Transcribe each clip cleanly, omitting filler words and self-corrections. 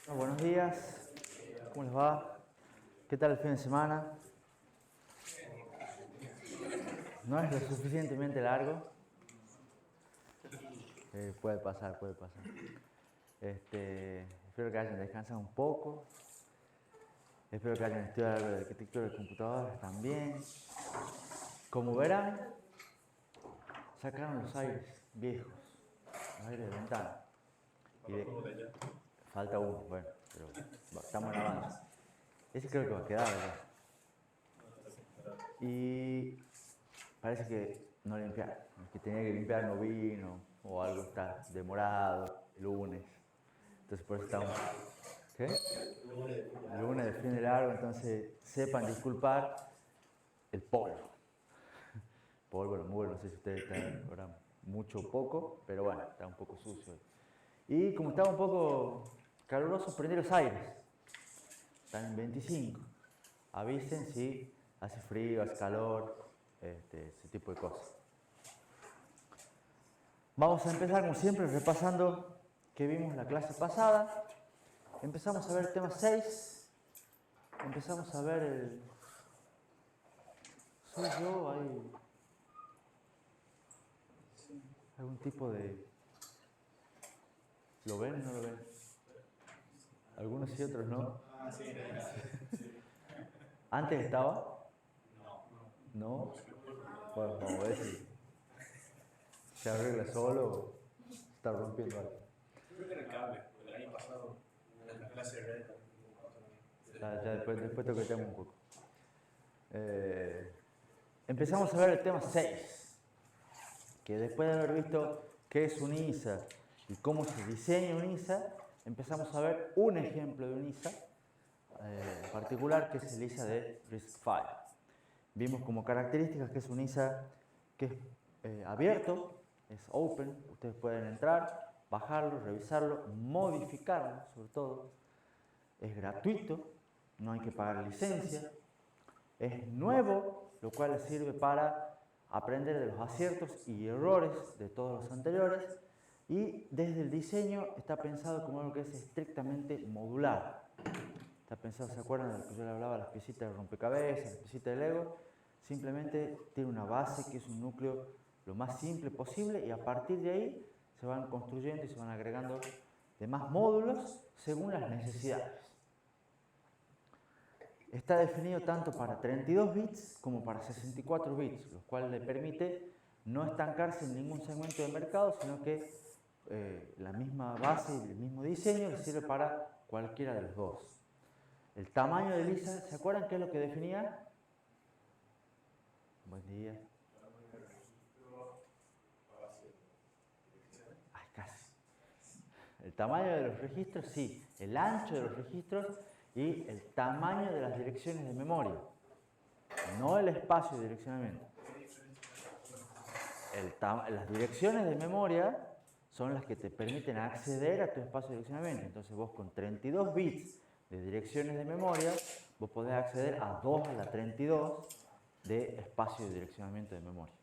Bueno, buenos días, ¿cómo les va? ¿Qué tal el fin de semana? ¿No es lo suficientemente largo? Puede pasar, puede pasar. Espero que hayan descansado un poco. Espero que hayan estudiado algo de arquitectura de computadoras también. Como verán, sacaron los aires viejos, los aires de ventana. Y falta uno, bueno, pero estamos en avance. Ese creo que va a quedar acá. Y parece que no limpiaron. El que tenía que limpiar no vino, o algo está demorado, lunes. Entonces por eso estamos. ¿Qué? Lunes de fin de largo, entonces sepan disculpar el polvo. Polvo, mugre, no sé si ustedes están ahora mucho o poco, pero bueno, está un poco sucio. Y como estaba un poco caluroso, prendí los aires. Están en 25. Avisen si hace frío, hace calor, ese tipo de cosas. Vamos a empezar como siempre repasando que vimos la clase pasada. Empezamos a ver el tema 6. Empezamos a ver el... ¿Soy yo? ¿Hay algún tipo de... ¿Lo ven o no lo ven? Algunos sí, otros no. ¿Antes estaba? No. Bueno, vamos a ver si se arregla solo o está rompiendo algo. Creo que era el cable, porque el año pasado en la clase de red Ya después toqueteamos un poco. Empezamos a ver el tema 6, que después de haber visto qué es un ISA y cómo se diseña un ISA, empezamos a ver un ejemplo de un ISA en particular, que es el ISA de RISC-V. Vimos como características que es un ISA que es abierto, es open, ustedes pueden entrar, bajarlo, revisarlo, modificarlo sobre todo, es gratuito, no hay que pagar licencia, es nuevo, lo cual les sirve para aprender de los aciertos y errores de todos los anteriores, y desde el diseño está pensado como algo que es estrictamente modular. Está pensado, ¿se acuerdan de lo que yo les hablaba? Las piecitas de rompecabezas, las piecitas de Lego. Simplemente tiene una base que es un núcleo lo más simple posible, y a partir de ahí se van construyendo y se van agregando demás módulos según las necesidades. Está definido tanto para 32 bits como para 64 bits, lo cual le permite no estancarse en ningún segmento de mercado, sino que la misma base y el mismo diseño le sirve para cualquiera de los dos. El tamaño de ISA, ¿se acuerdan qué es lo que definía? Buen día. Ay, casi. El tamaño de los registros, sí. El ancho de los registros y el tamaño de las direcciones de memoria. No el espacio de direccionamiento. Las direcciones de memoria son las que te permiten acceder a tu espacio de direccionamiento. Entonces vos con 32 bits de direcciones de memoria, vos podés acceder a 2 a la 32 de espacio de direccionamiento de memoria.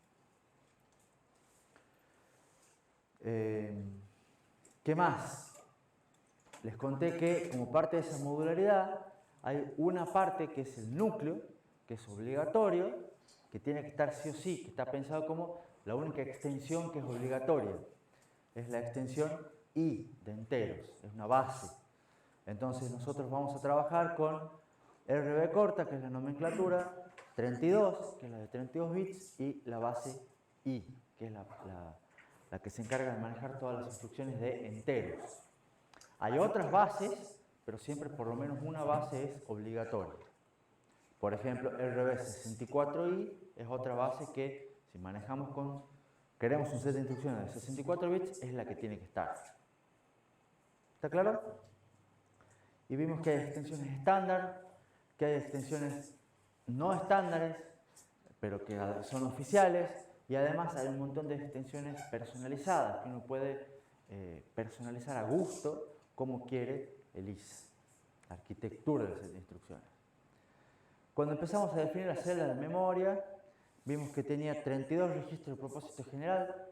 ¿Qué más? Les conté que como parte de esa modularidad hay una parte que es el núcleo, que es obligatorio, que tiene que estar sí o sí, que está pensado como la única extensión que es obligatoria. Es la extensión I de enteros, es una base. Entonces nosotros vamos a trabajar con RB corta, que es la nomenclatura, 32, que es la de 32 bits, y la base I, que es la que se encarga de manejar todas las instrucciones de enteros. Hay otras bases, pero siempre por lo menos una base es obligatoria. Por ejemplo, RB64I es otra base que si manejamos queremos un set de instrucciones de 64 bits, es la que tiene que estar. ¿Está claro? Y vimos que hay extensiones estándar, que hay extensiones no estándares, pero que son oficiales, y además hay un montón de extensiones personalizadas que uno puede personalizar a gusto como quiere el ISA, la arquitectura del set de instrucciones. Cuando empezamos a definir la celda de memoria, vimos que tenía 32 registros de propósito general,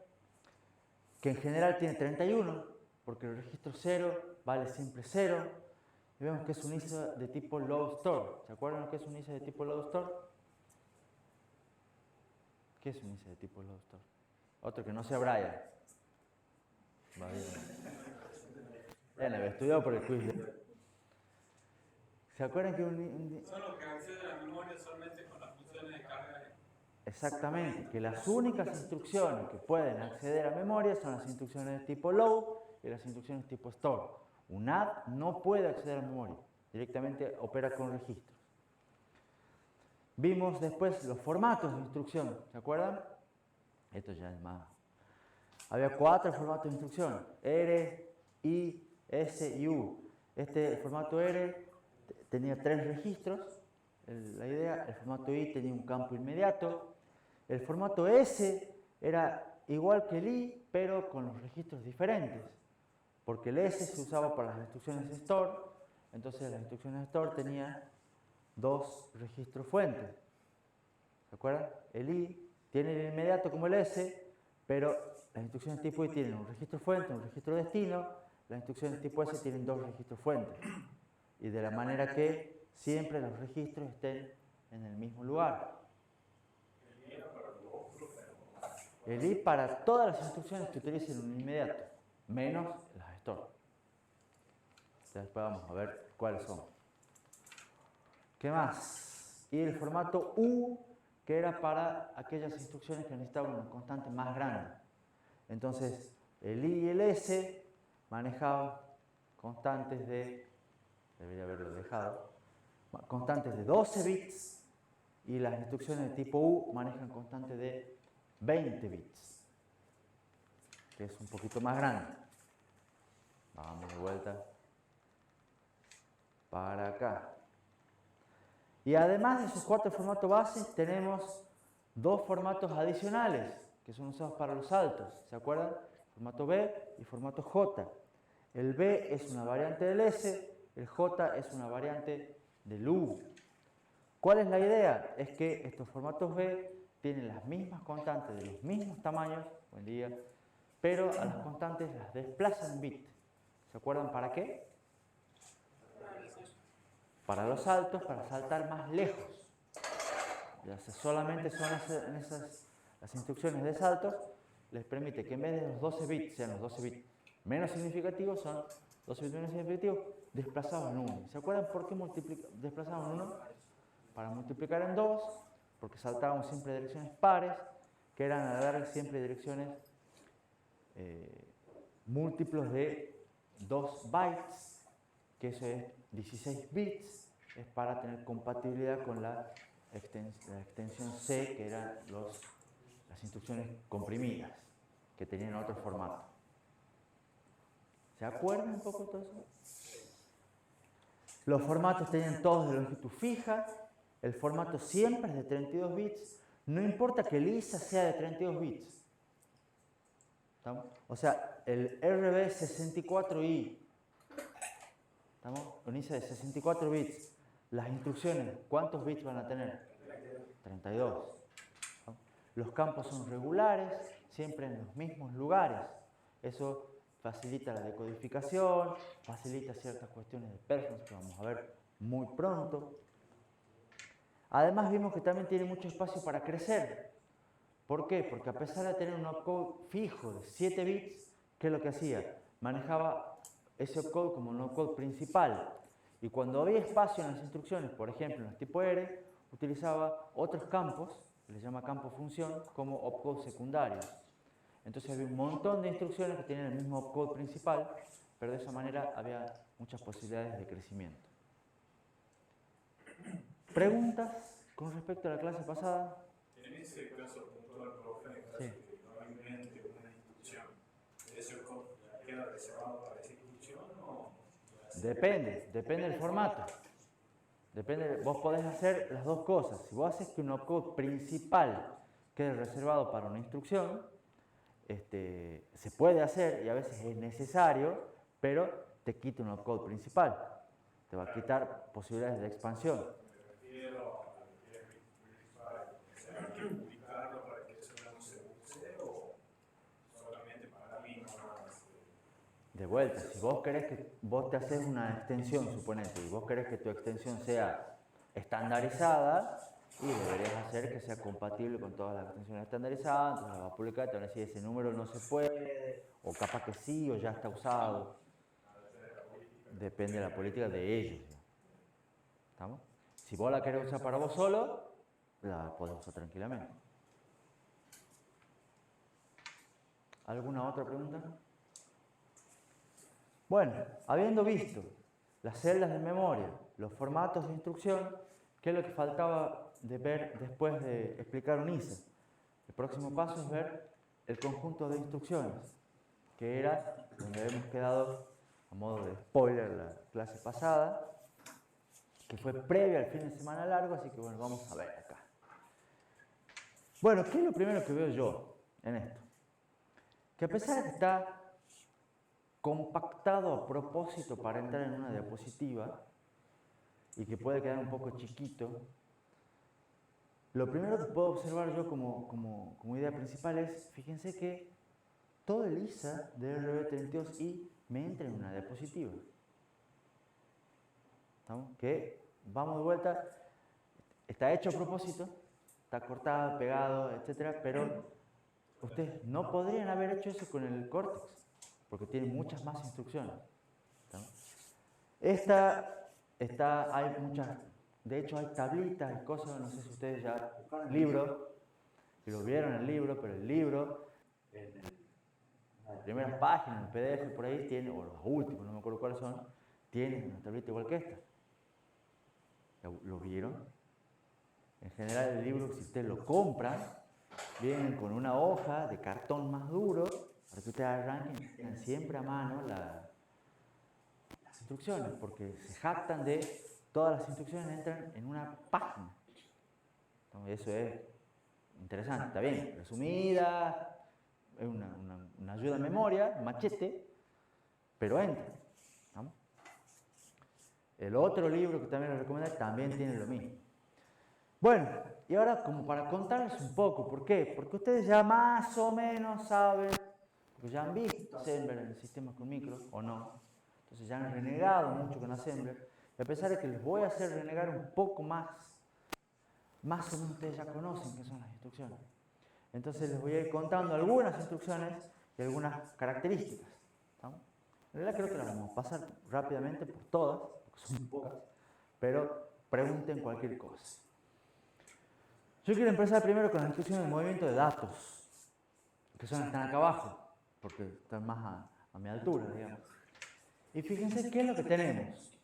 que en general tiene 31, porque el registro 0 vale siempre 0, y vemos que es un ISA de tipo load store. ¿Se acuerdan lo que es un ISA de tipo load store? ¿Qué es un ISA de tipo load store? Otro que no sea Brian. Va bien. Había estudiado por el quiz. ¿Se acuerdan que son los que acceden a la memoria solamente con las funciones de carga? Exactamente, que las únicas instrucciones que pueden acceder a memoria son las instrucciones de tipo load y las instrucciones de tipo store. Un add no puede acceder a memoria, directamente opera con registros. Vimos después los formatos de instrucción, ¿se acuerdan? Esto ya es más. Había 4 formatos de instrucción, R, I, S y U. El formato R tenía 3 registros, la idea, el formato I tenía un campo inmediato, el formato S era igual que el I, pero con los registros diferentes, porque el S se usaba para las instrucciones store, entonces las instrucciones store tenían 2 registros fuentes. ¿Se acuerdan? El I tiene el inmediato como el S, pero las instrucciones tipo I tienen un registro fuente, un registro destino, las instrucciones tipo S tienen 2 registros fuentes. Y de la manera que siempre los registros estén en el mismo lugar. El I para todas las instrucciones que utilicen un inmediato, menos las store. Después vamos a ver cuáles son. ¿Qué más? Y el formato U, que era para aquellas instrucciones que necesitaban una constante más grande. Entonces, el I y el S manejaban constantes de, debería haberlo dejado, constantes de 12 bits y las instrucciones de tipo U manejan constantes de 20 bits, que es un poquito más grande. Vamos de vuelta para acá. Y además de esos 4 formatos bases, tenemos 2 formatos adicionales que son usados para los saltos. ¿Se acuerdan? Formato B y formato J. El B es una variante del S, el J es una variante del U. ¿Cuál es la idea? Es que estos formatos B tienen las mismas constantes de los mismos tamaños, buen día, pero a las constantes las desplazan en bit. ¿Se acuerdan para qué? Para los saltos, para saltar más lejos. Ya sea, solamente son las instrucciones de saltos, les permite que en vez de los 12 bits sean los 12 bits menos significativos, son 12 bits menos significativos desplazados en 1. ¿Se acuerdan por qué desplazados en 1? Para multiplicar en 2, porque saltábamos siempre direcciones pares, que eran a la larga siempre direcciones múltiplos de 2 bytes, que eso es 16 bits, es para tener compatibilidad con la extensión C, que eran las instrucciones comprimidas, que tenían otro formato. ¿Se acuerdan un poco de todo eso? Los formatos tenían todos de longitud fija, el formato siempre es de 32 bits, no importa que el ISA sea de 32 bits. ¿Estamos? O sea, el RB64i, ¿estamos? Un ISA de 64 bits. Las instrucciones, ¿cuántos bits van a tener? 32. ¿Estamos? Los campos son regulares, siempre en los mismos lugares. Eso facilita la decodificación, facilita ciertas cuestiones de performance que vamos a ver muy pronto. Además vimos que también tiene mucho espacio para crecer. ¿Por qué? Porque a pesar de tener un opcode fijo de 7 bits, ¿qué es lo que hacía? Manejaba ese opcode como un opcode principal. Y cuando había espacio en las instrucciones, por ejemplo en el tipo R, utilizaba otros campos, que les llama campo función, como opcodes secundarios. Entonces había un montón de instrucciones que tenían el mismo opcode principal, pero de esa manera había muchas posibilidades de crecimiento. ¿Preguntas con respecto a la clase pasada? En ese caso puntual, profe, en caso de que no invente una instrucción, ¿eso queda reservado para esa instrucción o...? Depende del formato. Vos podés hacer las dos cosas. Si vos haces que un opcode principal quede reservado para una instrucción, se puede hacer y a veces es necesario, pero te quita un opcode principal. Te va a quitar posibilidades de expansión. Me refiero a lo que es principal. ¿Hay que publicarlo para que eso no se use o solamente para mí no más? De vuelta, si vos querés que vos te haces una extensión, suponete, y vos querés que tu extensión sea estandarizada, y deberías hacer que sea compatible con todas las extensiones estandarizadas, entonces la vas a publicar, te van a decir ese número no se puede, o capaz que sí, o ya está usado. Depende de la política de ellos. ¿Estamos? Si vos la querés usar para vos solo, la podés usar tranquilamente. ¿Alguna otra pregunta? Bueno, habiendo visto las celdas de memoria, los formatos de instrucción, ¿qué es lo que faltaba de ver después de explicar un ISA? El próximo paso es ver el conjunto de instrucciones, que era donde habíamos quedado a modo de spoiler la clase pasada, que fue previa al fin de semana largo, así que bueno, vamos a ver acá. Bueno, ¿qué es lo primero que veo yo en esto? Que a pesar de que está compactado a propósito para entrar en una diapositiva y que puede quedar un poco chiquito, lo primero que puedo observar yo como idea principal es, fíjense que todo el ISA de RB32i me entra en una diapositiva. ¿Estamos? Que vamos de vuelta, está hecho a propósito, está cortado, pegado, etc. Pero ustedes no podrían haber hecho eso con el Cortex, porque tiene muchas más instrucciones. Hay muchas, de hecho hay tablitas y cosas, no sé si ustedes ya buscaron el libro, y lo vieron en el libro, pero el libro, en las primeras páginas, en el PDF por ahí tiene, o los últimos, no me acuerdo cuáles son, tienen una tablita igual que esta. ¿Lo vieron? En general el libro, si usted lo compra, viene con una hoja de cartón más duro, para que ustedes arranquen, tengan siempre a mano las instrucciones, porque se jactan de todas las instrucciones entran en una página. Entonces eso es interesante, está bien, resumida, es una ayuda a memoria, machete, pero entra. ¿No? El otro libro que también les recomiendo también tiene lo mismo. Bueno, y ahora como para contarles un poco, ¿por qué? Porque ustedes ya más o menos saben, porque ya han visto Assembler en el sistema con micro, o no, entonces ya han renegado mucho con Assembler, y a pesar de que les voy a hacer renegar un poco más o menos ustedes ya conocen qué son las instrucciones. Entonces les voy a ir contando algunas instrucciones y algunas características. ¿Estamos? En realidad creo que las vamos a pasar rápidamente por todas, porque son pocas, pero pregunten cualquier cosa. Yo quiero empezar primero con las instrucciones de movimiento de datos, que son las que están acá abajo, porque están más a mi altura, digamos. Y fíjense qué es lo que tenemos.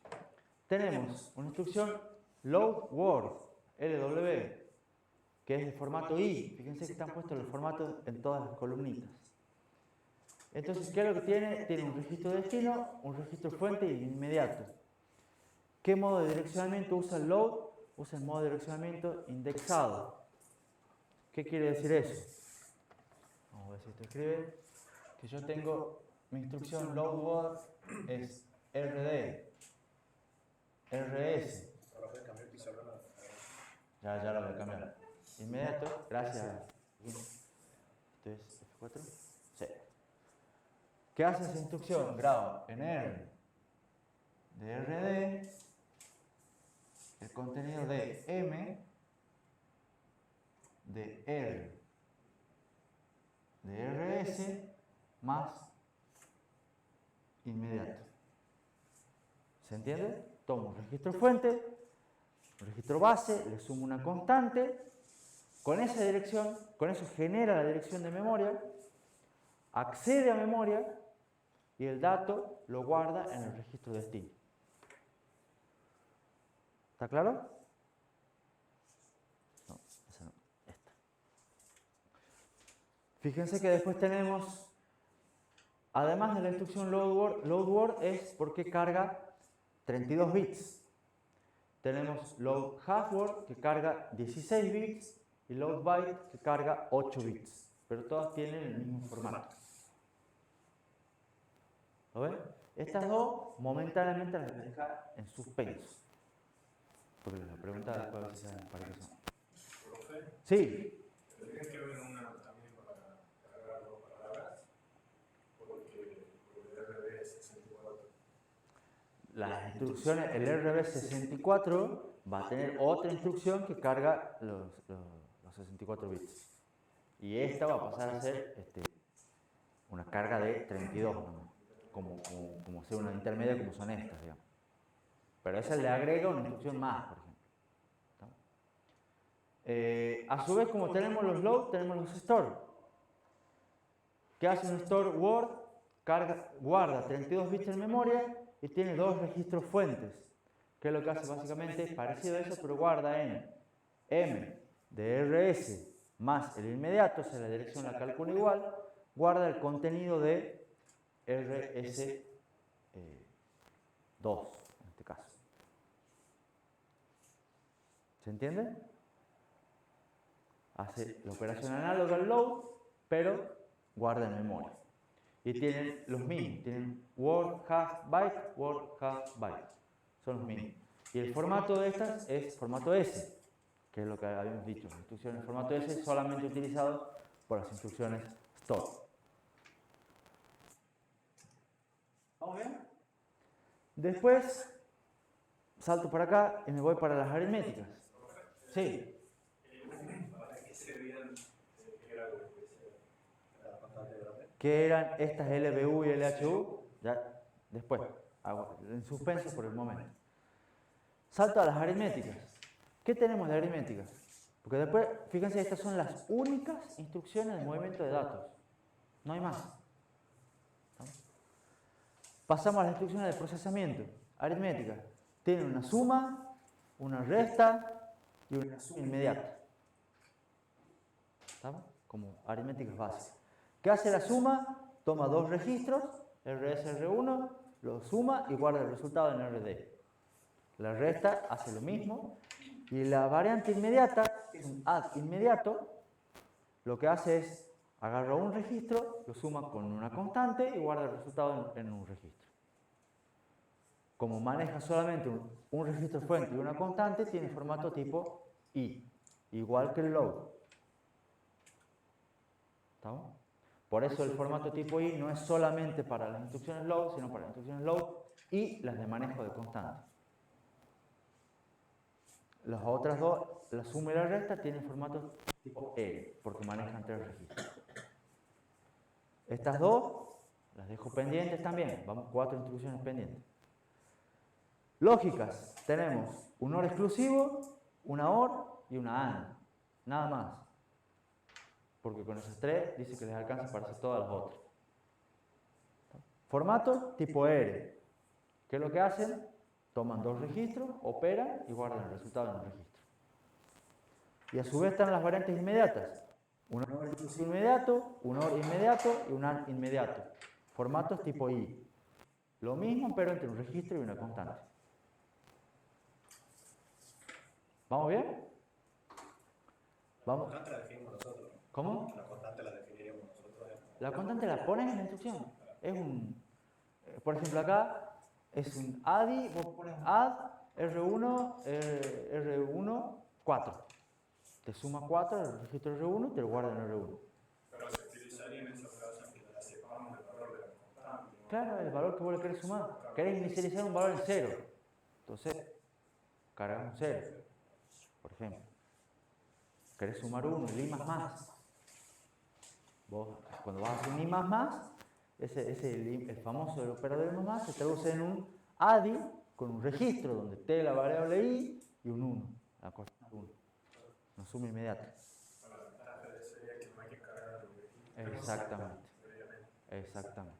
Tenemos una instrucción load word, LW, que es de formato I. Fíjense que están puestos los formatos en todas las columnitas. Entonces, ¿qué es lo que tiene? Tiene un registro de destino, un registro fuente y inmediato. ¿Qué modo de direccionamiento usa el load? Usa el modo de direccionamiento indexado. ¿Qué quiere decir eso? Vamos a ver si esto escribe. Que yo tengo mi instrucción load word es RD, RS. Ya lo voy a cambiar. Inmediato, gracias. Esto es F4. Sí. ¿Qué hace esa instrucción? Graba en R de RD el contenido de M de R de RS más inmediato. ¿Se entiende? Tomo un registro fuente, un registro base, le sumo una constante, con esa dirección, con eso genera la dirección de memoria, accede a memoria y el dato lo guarda en el registro destino. ¿Está claro? No, esa no, esta. Fíjense que después tenemos, además de la instrucción load word es porque carga 32 bits. Tenemos load half word que carga 16 bits y load byte que carga 8 bits, pero todas tienen el mismo formato. ¿Lo ven? Estas dos momentáneamente las voy a dejar en suspenso. Porque la pregunta después a veces saben para qué son. ¿Profe? Sí. ¿Tendrían que haber una también para cargar dos palabras? Porque el RB las instrucciones, el RB64 va a tener otra instrucción que carga los 64 bits. Y esta va a pasar a ser una carga de 32, ¿no? como ser una intermedia, como son estas, digamos. Pero esa le agrega una instrucción más, por ejemplo. A su vez, como tenemos los load, tenemos los store. ¿Qué hace un store? Word guarda 32 bits en memoria y tiene dos registros fuentes. ¿Qué es lo que hace básicamente? Es parecido a eso, pero guarda en M de RS más el inmediato, o sea, la dirección la calcula igual, guarda el contenido de RS2, en este caso. ¿Se entiende? Hace la operación análoga al load, pero guarda en memoria. Y tienen los mismos, tienen word, half byte, word, half byte. Son los mismos. Y el formato de estas es formato S, que es lo que habíamos dicho. La instrucción en formato S es solamente utilizado por las instrucciones store. ¿Vamos bien? Después, salto para acá y me voy para las aritméticas. Sí. ¿Para qué servían? ¿Qué eran estas LBU y LHU? Ya, después, en suspenso por el momento. Salto a las aritméticas. ¿Qué tenemos de aritméticas? Porque después, fíjense, estas son las únicas instrucciones de movimiento de datos. No hay más. Pasamos a las instrucciones de procesamiento. Aritmética. Tiene una suma, una resta y una suma inmediata. ¿Estamos? Como aritméticas básicas. ¿Qué hace la suma? Toma dos registros, RS, R1, lo suma y guarda el resultado en RD. La resta hace lo mismo. Y la variante inmediata, que es un add inmediato, lo que hace es agarra un registro, lo suma con una constante y guarda el resultado en un registro. Como maneja solamente un registro fuente y una constante, tiene formato tipo I, igual que el load. ¿Estamos? Por eso el formato tipo I no es solamente para las instrucciones load, sino para las instrucciones load y las de manejo de constante. Las otras dos, la suma y la resta, tienen formato tipo E, porque manejan tres registros. Estas dos las dejo pendientes también, vamos 4 instrucciones pendientes. Lógicas, tenemos un OR exclusivo, una OR y una AND, nada más. Porque con esas tres dice que les alcanza para hacer todas las otras. Formato tipo R. ¿Qué es lo que hacen? Toman dos registros, operan y guardan el resultado en un registro. Y a su vez están las variantes inmediatas. Un OR exclusivo inmediato, un OR inmediato y un AND inmediato. Formatos tipo I. Lo mismo, pero entre un registro y una constante. ¿Vamos bien? Vamos. La constante la definimos nosotros. ¿Cómo? La constante la definiríamos nosotros. La constante la pones en la instrucción. Es un, por ejemplo, acá es un ADI, vos pones add R1, R1, 4. Te suma 4 al registro R1 y te lo guarda en R1. Pero se utilizaría en esa operación que ya sepamos el valor de la constante. Claro, el valor que vos le querés sumar. Querés inicializar un valor en 0. Entonces, cargas un 0, por ejemplo. Querés sumar 1, el I más. Vos, cuando vas a hacer un I más, el famoso operador I más se traduce en un ADI con un registro donde T la variable I y un 1, la constante 1. Una suma inmediata. La ventaja de sería que no hay que cargar los registros. Exactamente.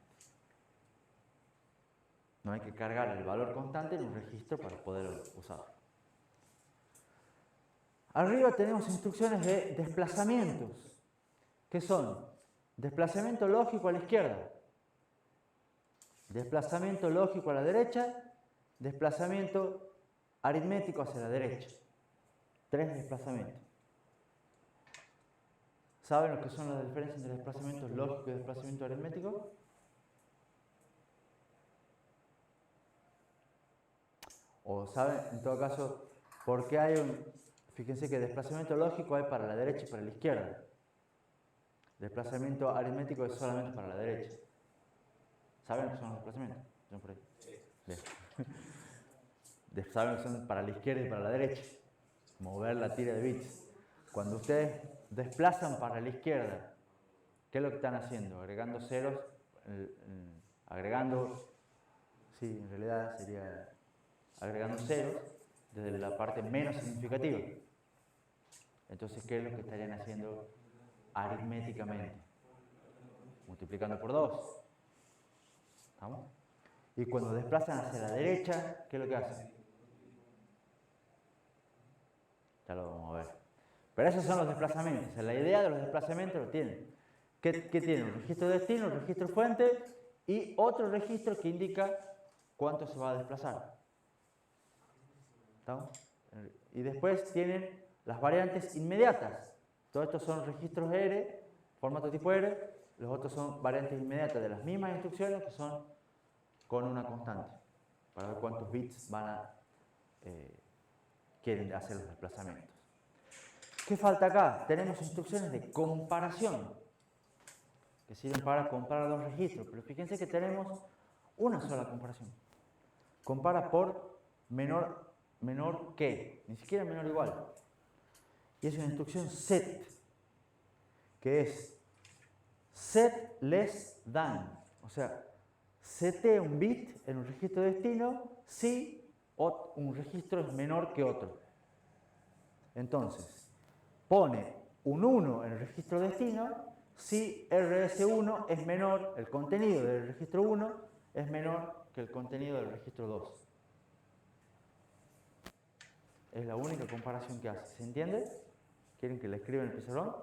No hay que cargar el valor constante en un registro para poder usarlo. Arriba tenemos instrucciones de desplazamientos. ¿Qué son? Desplazamiento lógico a la izquierda. Desplazamiento lógico a la derecha. Desplazamiento aritmético hacia la derecha. 3 desplazamientos. ¿Saben lo que son las diferencias entre desplazamiento lógico y desplazamiento aritmético? O saben, en todo caso, por qué hay un... Fíjense que desplazamiento lógico hay para la derecha y para la izquierda. Desplazamiento aritmético es solamente para la derecha. ¿Saben lo que son los desplazamientos? ¿No por ahí? Sí. Bien. Saben que son para la izquierda y para la derecha. Mover la tira de bits. Cuando ustedes desplazan para la izquierda, ¿qué es lo que están haciendo? Agregando ceros, sí, en realidad sería agregando ceros desde la parte menos significativa. Entonces, ¿qué es lo que estarían haciendo aritméticamente? Multiplicando por 2. ¿Estamos? Y cuando desplazan hacia la derecha, ¿qué es lo que hacen? Ya lo vamos a ver. Pero esos son los desplazamientos. O sea, la idea de los desplazamientos lo tienen. ¿Qué tienen? Un registro de destino, un registro fuente y otro registro que indica cuánto se va a desplazar. ¿Estamos? Y después tienen las variantes inmediatas. Todos estos son registros R, formato tipo R. Los otros son variantes inmediatas de las mismas instrucciones que son con una constante. Para ver cuántos bits quieren hacer los desplazamientos. ¿Qué falta acá? Tenemos instrucciones de comparación que sirven para comparar dos registros, pero fíjense que tenemos una sola comparación. Compara por menor que, ni siquiera menor igual. Y es una instrucción set, que es set less than, o sea, setea un bit en un registro de destino si un registro es menor que otro. Entonces, pone un 1 en el registro destino si RS1 es menor, el contenido del registro 1 es menor que el contenido del registro 2. Es la única comparación que hace. ¿Se entiende? ¿Quieren que le escriba en el pizarrón?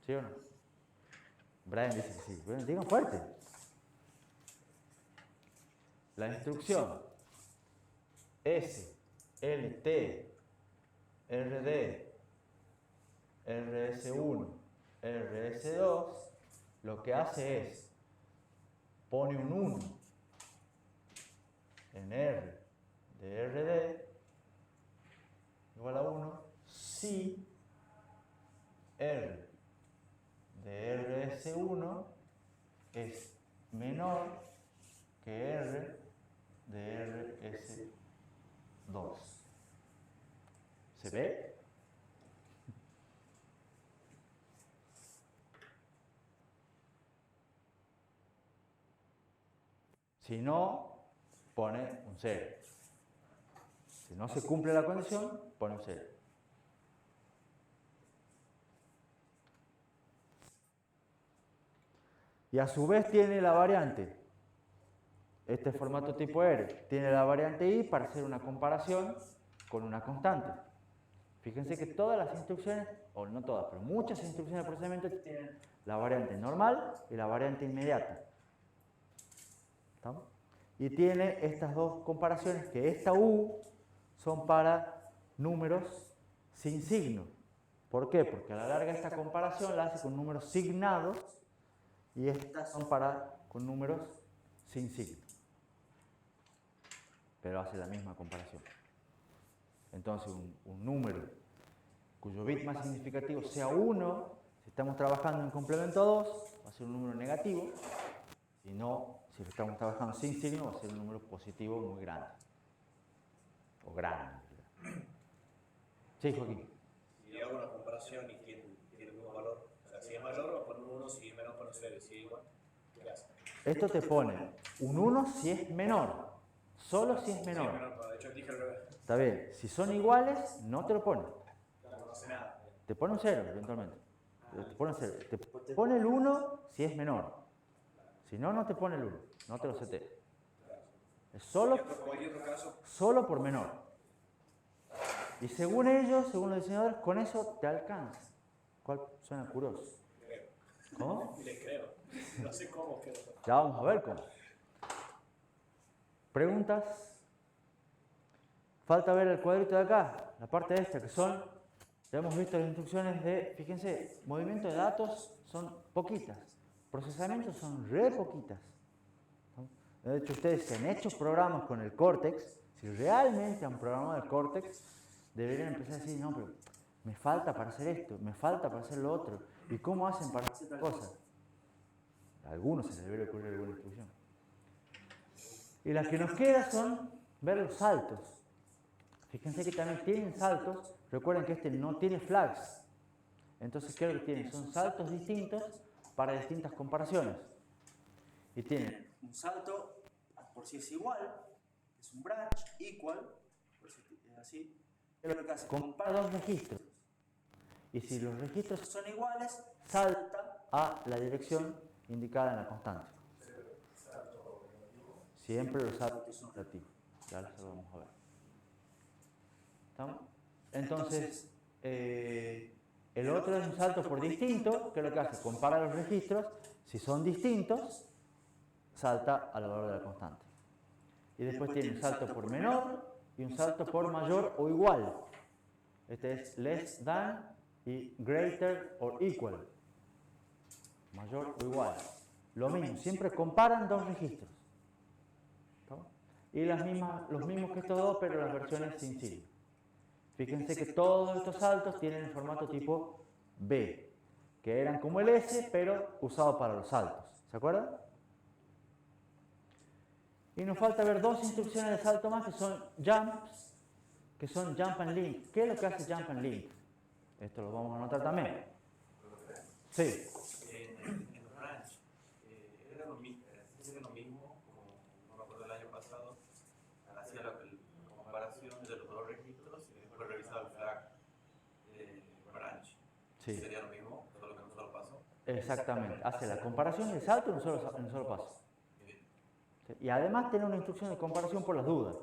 ¿Sí o no? Brian dice que sí. Bueno, digan fuerte. La instrucción S, L, T, RD, RS1, RS2, lo que hace es, pone un 1 en R de RD igual a 1 si R de RS1 es menor que R de RS2. ¿Se ve? Si no, pone un 0. Si no se cumple la condición, pone un 0. Y a su vez tiene la variante. Este formato tipo R tiene la variante I para hacer una comparación con una constante. Fíjense que todas las instrucciones, o no todas, pero muchas instrucciones de procesamiento tienen la variante normal y la variante inmediata. ¿Estamos? Y tiene estas dos comparaciones, que esta U son para números sin signo. ¿Por qué? Porque a la larga esta comparación la hace con números signados y estas son con números sin signo. Pero hace la misma comparación. Entonces, un número cuyo bit más significativo sea 1, si estamos trabajando en complemento 2, va a ser un número negativo. Si no, si estamos trabajando sin signo, va a ser un número positivo muy grande. O grande. Sí, Joaquín. Si hago una comparación y tiene el mismo valor, o sea, si es mayor, va a poner un 1, si es menor, pone 0, si es igual, ¿qué hace? Esto te pone un 1 si es menor. Solo si es menor. Sí, menor, de hecho dije al revés. Está bien. Si son iguales, no te lo pone. No hace nada. Te pone un 0 eventualmente. Te pone un 0. Te pone el 1 si es menor. Si no, no te pone el 1. No te lo setea. Es solo por menor. Y según ellos, según los diseñadores, con eso te alcanza. ¿Cuál suena curioso? ¿Cómo? Les creo. No sé cómo, pero... Ya vamos a ver cómo. ¿Preguntas? Falta ver el cuadrito de acá, la parte esta, que son, ya hemos visto las instrucciones de, fíjense, movimiento de datos son poquitas, procesamientos son re poquitas. De hecho, ustedes si han hecho programas con el Cortex, si realmente han programado el Cortex, deberían empezar a decir, no, pero me falta para hacer esto, me falta para hacer lo otro. ¿Y cómo hacen para hacer tal cosa? algunos se les debería ocurrir alguna instrucción. Y las que nos quedan son ver los saltos. Fíjense que también tienen saltos. Recuerden que este no tiene flags. Entonces, ¿qué es lo que tiene? Son saltos distintos para distintas comparaciones. Y tienen un salto por si es igual, es un branch equal, por si es así. ¿Qué es lo que hace? Compara dos registros. Y si los registros son iguales, salta a la dirección indicada en la constante. Siempre los saltos son relativos. Ya lo vamos a ver. ¿Estamos? Entonces, el otro es un salto por distinto, que es lo que hace, compara los registros, si son distintos, salta al valor de la constante. Y después tiene un salto por menor y un salto por mayor o igual. Este es less than y greater or equal. Mayor o igual. Lo mismo, siempre comparan dos registros. ¿Estamos? Y los mismos que estos dos, pero las versiones sin signo. Fíjense que todos estos saltos tienen el formato tipo B, que eran como el S, pero usado para los saltos. ¿Se acuerdan? Y nos falta ver dos instrucciones de salto más que son jumps, que son jump and link. ¿Qué es lo que hace jump and link? Esto lo vamos a anotar también. Sí. En los branch, era lo mismo, como no me acuerdo el año pasado, hacía la comparación de los dos registros y después revisaba el flag branch. Sí. ¿Sería lo mismo, solo que en un solo paso? Exactamente. Hace la comparación del salto en un solo paso. Y además tiene una instrucción de comparación por las dudas.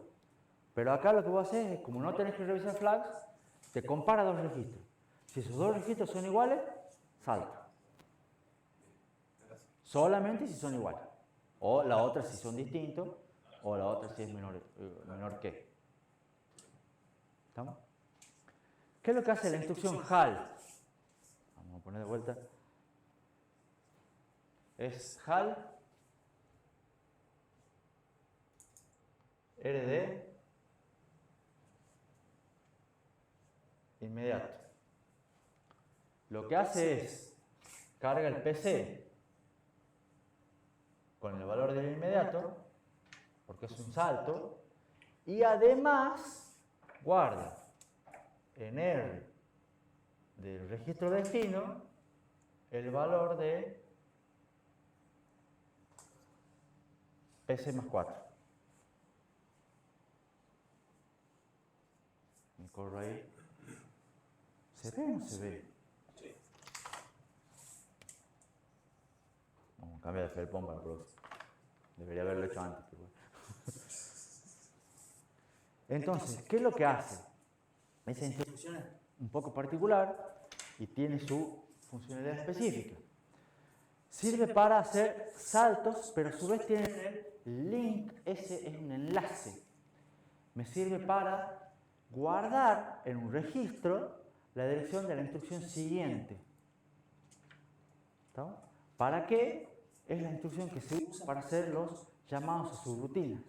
Pero acá lo que vos haces es, como no tenés que revisar flags, te compara dos registros. Si esos dos registros son iguales, salta. Solamente si son iguales. O la otra si son distintos, o la otra si es menor que. ¿Estamos? ¿Qué es lo que hace la instrucción HAL? Vamos a poner de vuelta. Es HAL RD inmediato. Lo que hace es carga el PC con el valor del inmediato, porque es un salto, y además guarda en R del registro destino el valor de PC más 4. Me corro ahí. ¿Se ve o no se ve? Sí. Vamos a cambiar de felpón para el próximo. Debería haberlo hecho antes. Pero bueno. Entonces, ¿qué es lo que hace? Esa instrucción es un poco particular y tiene su funcionalidad específica. Sirve para hacer saltos, pero a su vez tiene el link, ese es un enlace. Me sirve para guardar en un registro la dirección de la instrucción siguiente. ¿Está? ¿Para qué? Es la instrucción que se usa para hacer los llamados a subrutinas.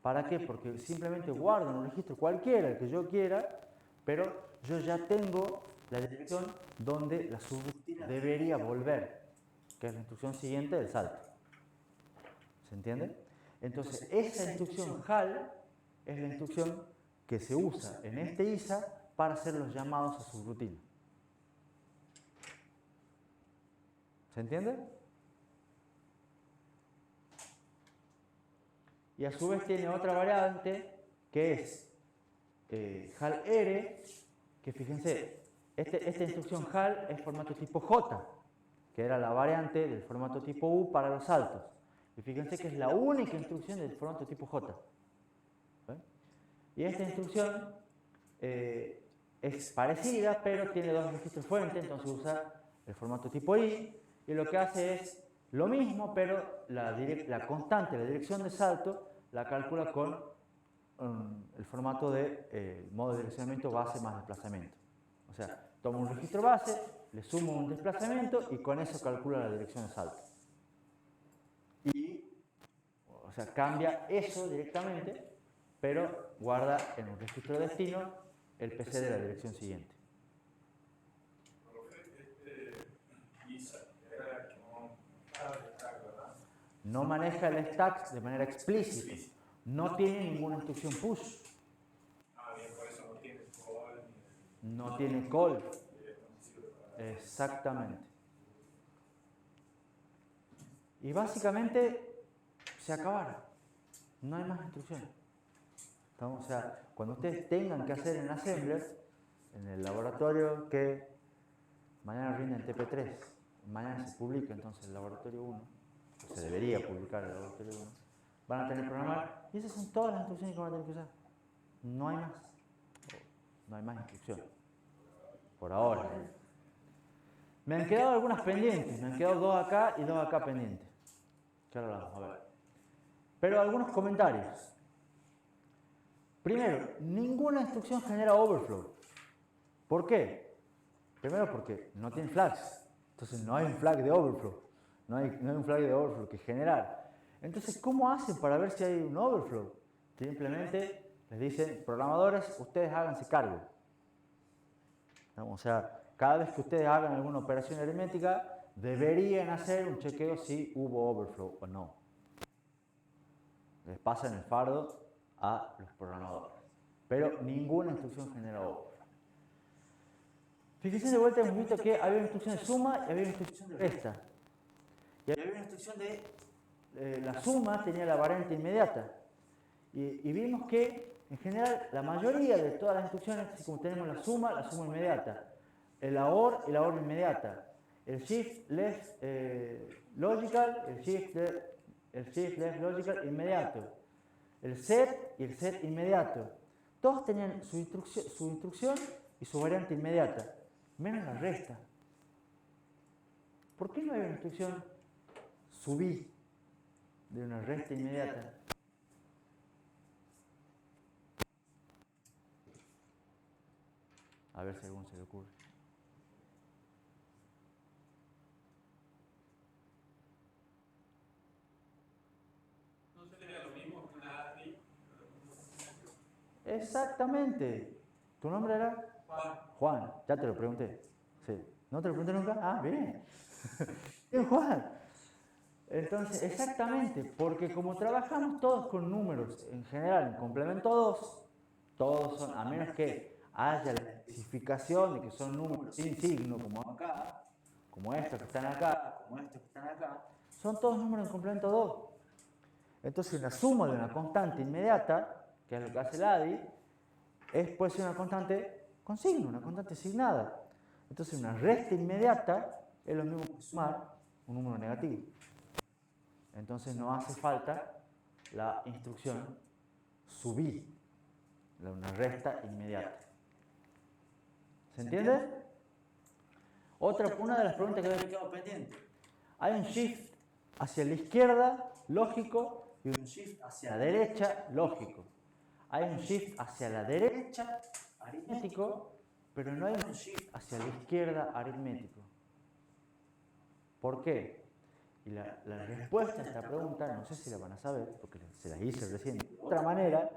¿Para qué? Porque simplemente guardo en un registro cualquiera, el que yo quiera, pero yo ya tengo la dirección donde la subrutina debería volver, que es la instrucción siguiente del salto. ¿Se entiende? Entonces, esa instrucción HAL es la instrucción que se usa en este ISA para hacer los llamados a subrutina. ¿Se entiende? Y a su vez tiene otra variante que es HAL R, que fíjense, esta instrucción HAL es formato tipo J, que era la variante del formato tipo U para los saltos. Y fíjense que es la única instrucción del formato tipo J. ¿Ven? Y esta instrucción es parecida, pero tiene dos registros fuentes, entonces usa el formato tipo I, y lo que hace es lo mismo, pero la constante, la dirección de salto, la calcula con el formato de modo de direccionamiento base más desplazamiento. O sea, toma un registro base, le sumo un desplazamiento y con eso calcula la dirección de salto. Y, o sea, cambia eso directamente, pero guarda en un registro de destino el PC de la dirección siguiente. ISA era como no maneja el stack de manera explícita. No tiene ninguna instrucción push. Bien, por eso no tiene call. No tiene call. Exactamente. Y básicamente se acabaron. No hay más instrucciones. O sea, cuando ustedes tengan que hacer en Assembler, en el laboratorio que mañana rinde en TP3, mañana se publica entonces el laboratorio 1, o se debería publicar el laboratorio 1, van a tener que programar y esas son todas las instrucciones que van a tener que usar. No hay más. No hay más instrucciones. Por ahora. Me han quedado algunas pendientes. Me han quedado 2 acá y 2 acá pendientes. Que ahora las vamos a ver. Pero algunos comentarios. Primero, ninguna instrucción genera overflow. ¿Por qué? Primero porque no tiene flags. Entonces no hay un flag de overflow. No hay un flag de overflow que generar. Entonces, ¿cómo hacen para ver si hay un overflow? Simplemente les dicen, programadores, ustedes háganse cargo. O sea, cada vez que ustedes hagan alguna operación aritmética, deberían hacer un chequeo si hubo overflow o no. Les pasan el fardo a los programadores. Pero ninguna instrucción genera overflow. Fíjense de vuelta, hemos visto que había una instrucción de suma y había una instrucción de resta. Y había una instrucción de la suma tenía la variante inmediata. Y vimos que, en general, la mayoría de todas las instrucciones, así como tenemos la suma inmediata, el AOR y la OR inmediata, el shift left logical, el shift left logical inmediato, el set y el set inmediato. Todos tenían su instrucción y su variante inmediata, menos la resta. ¿Por qué no hay una instrucción subí de una resta inmediata? A ver si a alguno se le ocurre. ¿No sería lo mismo que una ADI? Exactamente. ¿Tu nombre era? Juan. Juan, ya te lo pregunté. Sí. ¿No te lo pregunté nunca? Ah, bien. Bien, Juan. Entonces, exactamente, porque como trabajamos todos con números, en general, en complemento 2, todos son, a menos que haya la especificación de que son números sin signo, como acá, como estos que están acá, como estos que están acá, son todos números en complemento 2. Entonces, una suma de una constante inmediata, que es lo que hace el ADI, puede ser una constante con signo, una constante signada. Entonces, una resta inmediata es lo mismo que sumar un número negativo. Entonces no hace falta la instrucción subí, una resta inmediata. ¿Se entiende? Una de las preguntas que había quedado pendiente. Hay un shift hacia la izquierda, lógico, y un shift hacia la derecha, lógico. Hay un shift hacia la derecha, aritmético, pero no hay un shift hacia la izquierda, aritmético. ¿Por qué? Y la respuesta a esta pregunta, no sé si la van a saber, porque se las hice recién de otra manera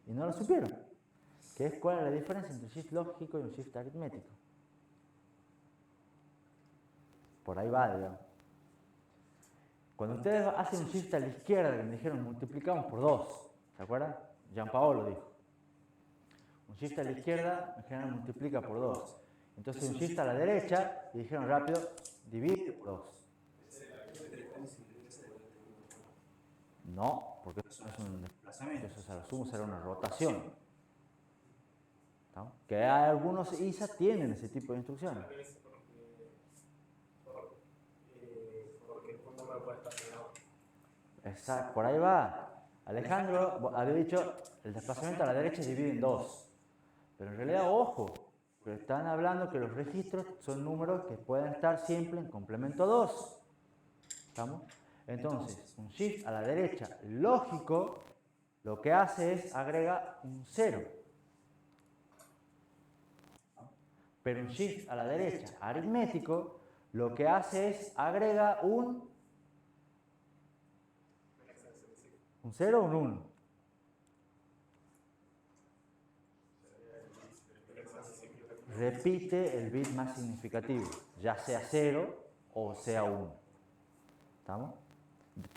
y no la supieron. Que es cuál es la diferencia entre un shift lógico y un shift aritmético. Por ahí va, digamos. Cuando ustedes hacen un shift a la izquierda, que me dijeron multiplicamos por 2, ¿se acuerdan? Gianpaolo dijo. Un shift a la izquierda, en general multiplica por 2. Entonces un shift a la derecha, y dijeron rápido, divide por 2. No, porque eso no es un desplazamiento, eso a lo sumo será una rotación. ¿No? Que hay algunos ISA tienen ese tipo de instrucciones. Exacto, por ahí va. Alejandro había dicho, el desplazamiento a la derecha se divide en 2. Pero en realidad, ojo, que están hablando que los registros son números que pueden estar siempre en complemento 2. ¿Estamos? Entonces, un shift a la derecha lógico, lo que hace es agrega un 0. Pero un shift a la derecha aritmético, lo que hace es agrega un 0 o un 1. Repite el bit más significativo, ya sea 0 o sea 1. ¿Estamos?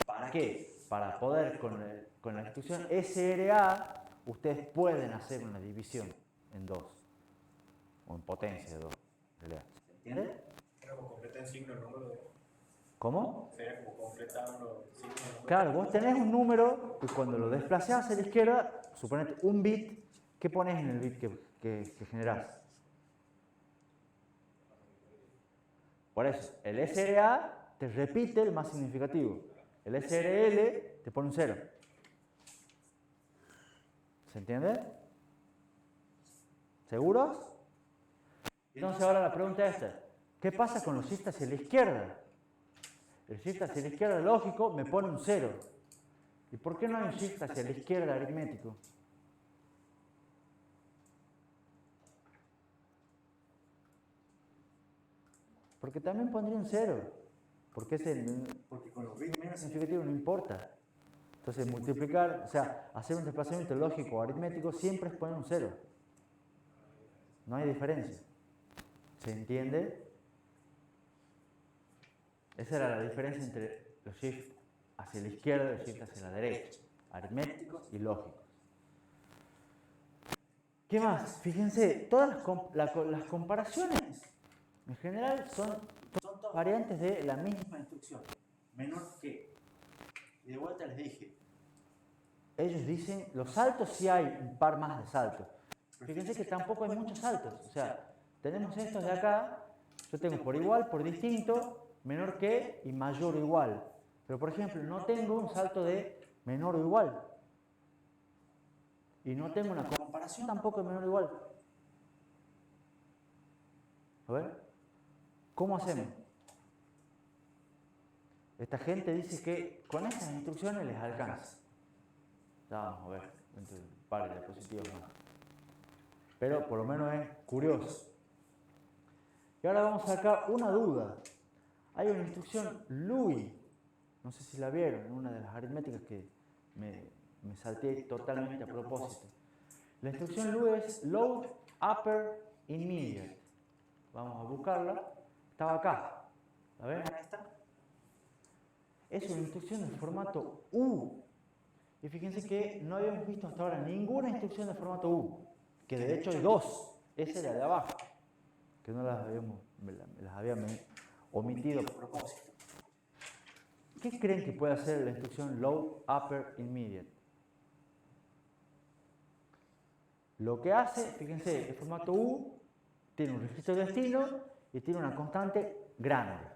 ¿Para qué? Para poder con la instrucción SRA, ustedes pueden hacer una división en 2, o en potencia de 2. ¿Se entiende? Era como completar el signo el número de... ¿Cómo? Sería como completarlo el signo el número. Claro, vos tenés un número y cuando lo desplazás hacia la izquierda, suponete un bit, ¿qué pones en el bit que generás? Por eso, el SRA te repite el más significativo. El SRL te pone un 0. ¿Se entiende? ¿Seguros? Entonces ahora la pregunta es esta. ¿Qué pasa con los shift hacia la izquierda? El shift hacia la izquierda lógico me pone un 0. ¿Y por qué no hay un shift hacia la izquierda aritmético? Porque también pondría un 0. Porque con los bits menos significativos no importa. Entonces multiplicar, o sea, hacer un desplazamiento lógico o aritmético siempre es poner un 0. No hay diferencia. ¿Se entiende? Esa era la diferencia entre los shifts hacia la izquierda y los shifts hacia la derecha. Aritméticos y lógicos. ¿Qué más? Fíjense, todas las comparaciones en general son todas variantes de la misma instrucción. Menor que. Y de vuelta les dije. Ellos dicen, los saltos sí hay un par más de saltos. Fíjense que tampoco hay muchos saltos. O sea, tenemos estos de acá. Yo tengo por igual, por distinto, menor que y mayor o igual. Pero por ejemplo, no tengo un salto de menor o igual. Y no tengo una comparación tampoco de menor o igual. A ver, ¿cómo hacemos? Esta gente dice que con estas instrucciones les alcanza. Ya vamos a ver, entre un par de diapositivas más. Pero por lo menos es curioso. Y ahora vamos a sacar una duda. Hay una instrucción LUI, no sé si la vieron, en una de las aritméticas que me salté totalmente a propósito. La instrucción LUI es Load Upper Immediate. Vamos a buscarla. Estaba acá. ¿La ven? Ahí está. Es una instrucción de formato U. Y fíjense que no habíamos visto hasta ahora ninguna instrucción de formato U. Que de hecho hay dos. Esa es la de abajo. Que no las habíamos omitido a propósito. ¿Qué creen que puede hacer la instrucción Load Upper Immediate? Lo que hace, fíjense, el formato U tiene un registro de destino y tiene una constante grande.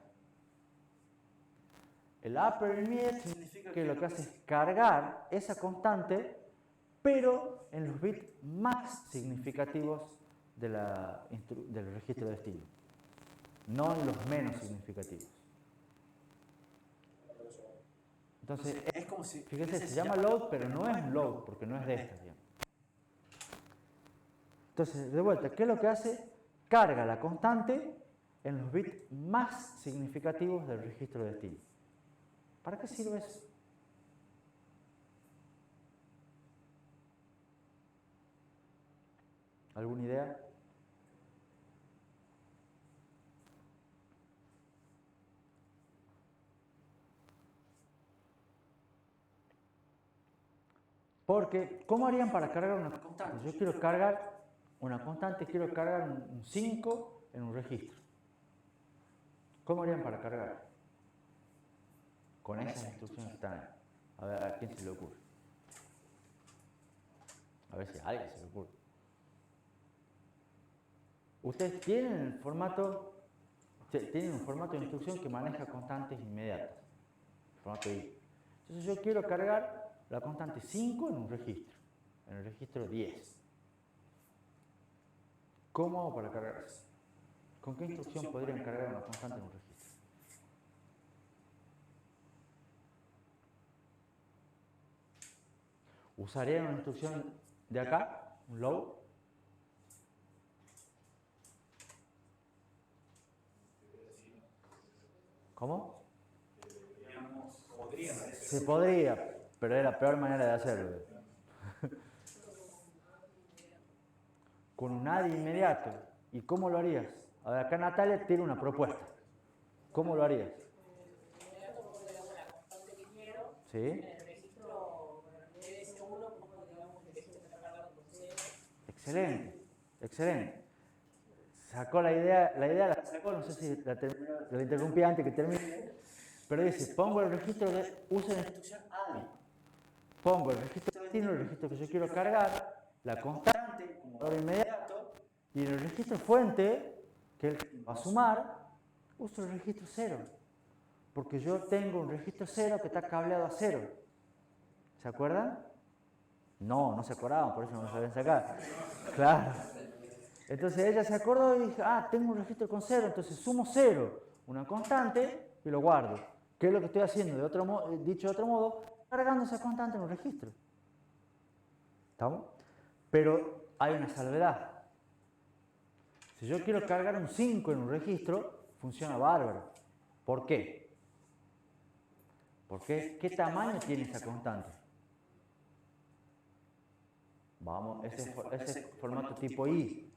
El Upper Immediate significa que lo que hace es cargar esa constante, pero en los bits más significativos del registro de destino, no en los menos significativos. Entonces, es como si, fíjense, se llama load, pero no es un load, porque no es de estas, digamos. Entonces, de vuelta, ¿qué es lo que hace? Carga la constante en los bits más significativos del registro de destino. ¿Para qué sirve eso? ¿Alguna idea? Porque, ¿cómo harían para cargar una constante? Yo quiero cargar una constante, quiero cargar un 5 en un registro. ¿Cómo harían para cargar? Con esas instrucciones que están ahí. A ver, ¿a quién se le ocurre? A ver si a alguien se le ocurre. Ustedes tienen un formato de instrucción que maneja constantes inmediatas. El formato I. Entonces yo quiero cargar la constante 5 en un registro. En el registro 10. ¿Cómo hago para cargar eso? ¿Con qué instrucción podrían cargar una constante en un registro? ¿Usarían una instrucción de acá? ¿Un load? ¿Cómo? Se podría, pero es la peor manera de hacerlo. Con un ADI inmediato. ¿Y cómo lo harías? A ver, acá Natalia tiene una propuesta. ¿Cómo lo harías? ¿Sí? En el registro, bueno, en DS1, como digamos el registro está cargado con 0. Excelente, excelente. Sacó la idea la sacó, no sé si la interrumpí antes que termine, pero dice, pongo el registro usa la instrucción ADI. Pongo el registro de destino, el registro que yo quiero cargar, la constante, como valor inmediato, y en el registro fuente, que es el que va a sumar, uso el registro 0. Porque yo tengo un registro 0 que está cableado a 0. ¿Se acuerdan? No, no se acordaban, por eso no lo sabían sacar. Claro. Entonces ella se acordó y dijo, tengo un registro con 0, entonces sumo 0, una constante, y lo guardo. ¿Qué es lo que estoy haciendo? Dicho de otro modo, cargando esa constante en un registro. ¿Estamos? Pero hay una salvedad. Si yo quiero cargar un 5 en un registro, funciona bárbaro. ¿Por qué? Porque ¿qué tamaño tiene esa constante? Vamos, ese formato tipo I.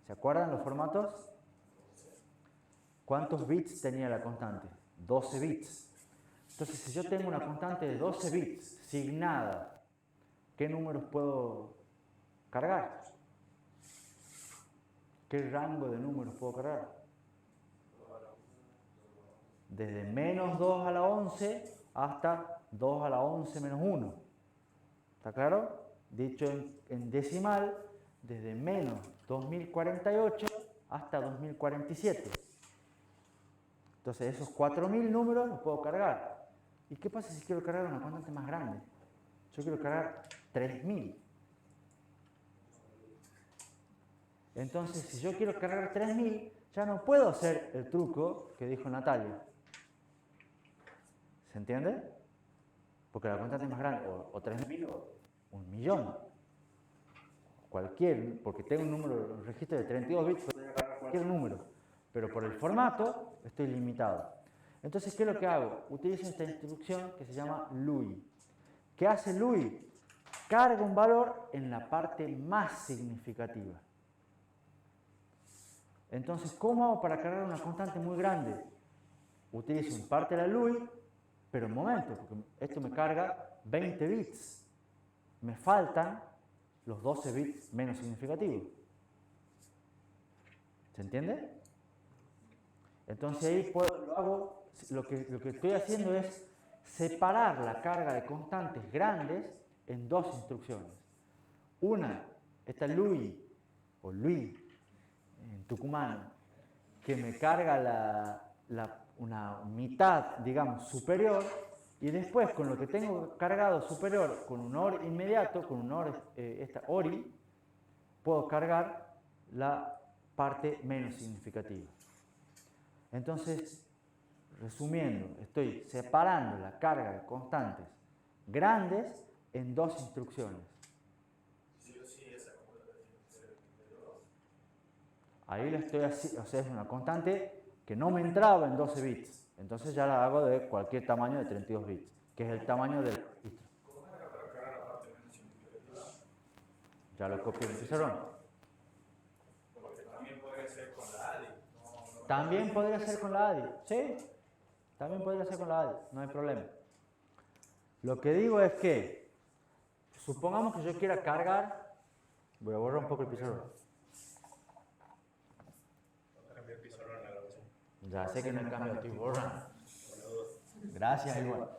¿Se acuerdan los formatos? ¿Cuántos bits tenía la constante? 12 bits. Entonces, si yo tengo una constante de 12 bits signada, ¿qué números puedo cargar? ¿Qué rango de números puedo cargar? Desde menos 2 a la 11 hasta 2 a la 11 menos 1. ¿Está claro? Dicho en decimal, desde menos 2048 hasta 2047. Entonces esos 4000 números los puedo cargar. ¿Y qué pasa si quiero cargar una constante más grande? Yo quiero cargar 3000. Entonces, si yo quiero cargar 3000, ya no puedo hacer el truco que dijo Natalia. ¿Se entiende? Porque la constante es más grande, o 3000 o 1.000.000. Cualquier, porque tengo un registro de 32 bits, puedo cargar cualquier número. Pero por el formato estoy limitado. Entonces, ¿qué es lo que hago? Utilizo esta instrucción que se llama LUI. ¿Qué hace LUI? Carga un valor en la parte más significativa. Entonces, ¿cómo hago para cargar una constante muy grande? Utilizo en parte la LUI, pero un momento, porque esto me carga 20 bits. Me faltan los 12 bits menos significativos. ¿Se entiende? Entonces ahí lo que estoy haciendo es separar la carga de constantes grandes en dos instrucciones. Una, esta LUI, o LUI, en tucumano, que me carga una mitad, digamos, superior, y después con lo que tengo cargado superior, con un OR inmediato, con un OR, esta ORI, puedo cargar la parte menos significativa. Entonces, resumiendo, estoy separando la carga de constantes grandes en dos instrucciones. Ahí la estoy haciendo, o sea, es una constante que no me entraba en 12 bits. Entonces ya la hago de cualquier tamaño de 32 bits, que es el tamaño del registro. ¿Cómo era para cargar la parte menos significativa? Ya lo copio en el pizarrón. Porque también puede ser con la ADI. También podría ser con la ADI, ¿sí? También podría ser con la ADI, no hay problema. Lo que digo es que, supongamos que yo quiera cargar, voy a borrar un poco el pizarrón. Cambié el pizarrón en la grabación. Ya sé que no he cambiado, estoy borrando. Gracias, igual.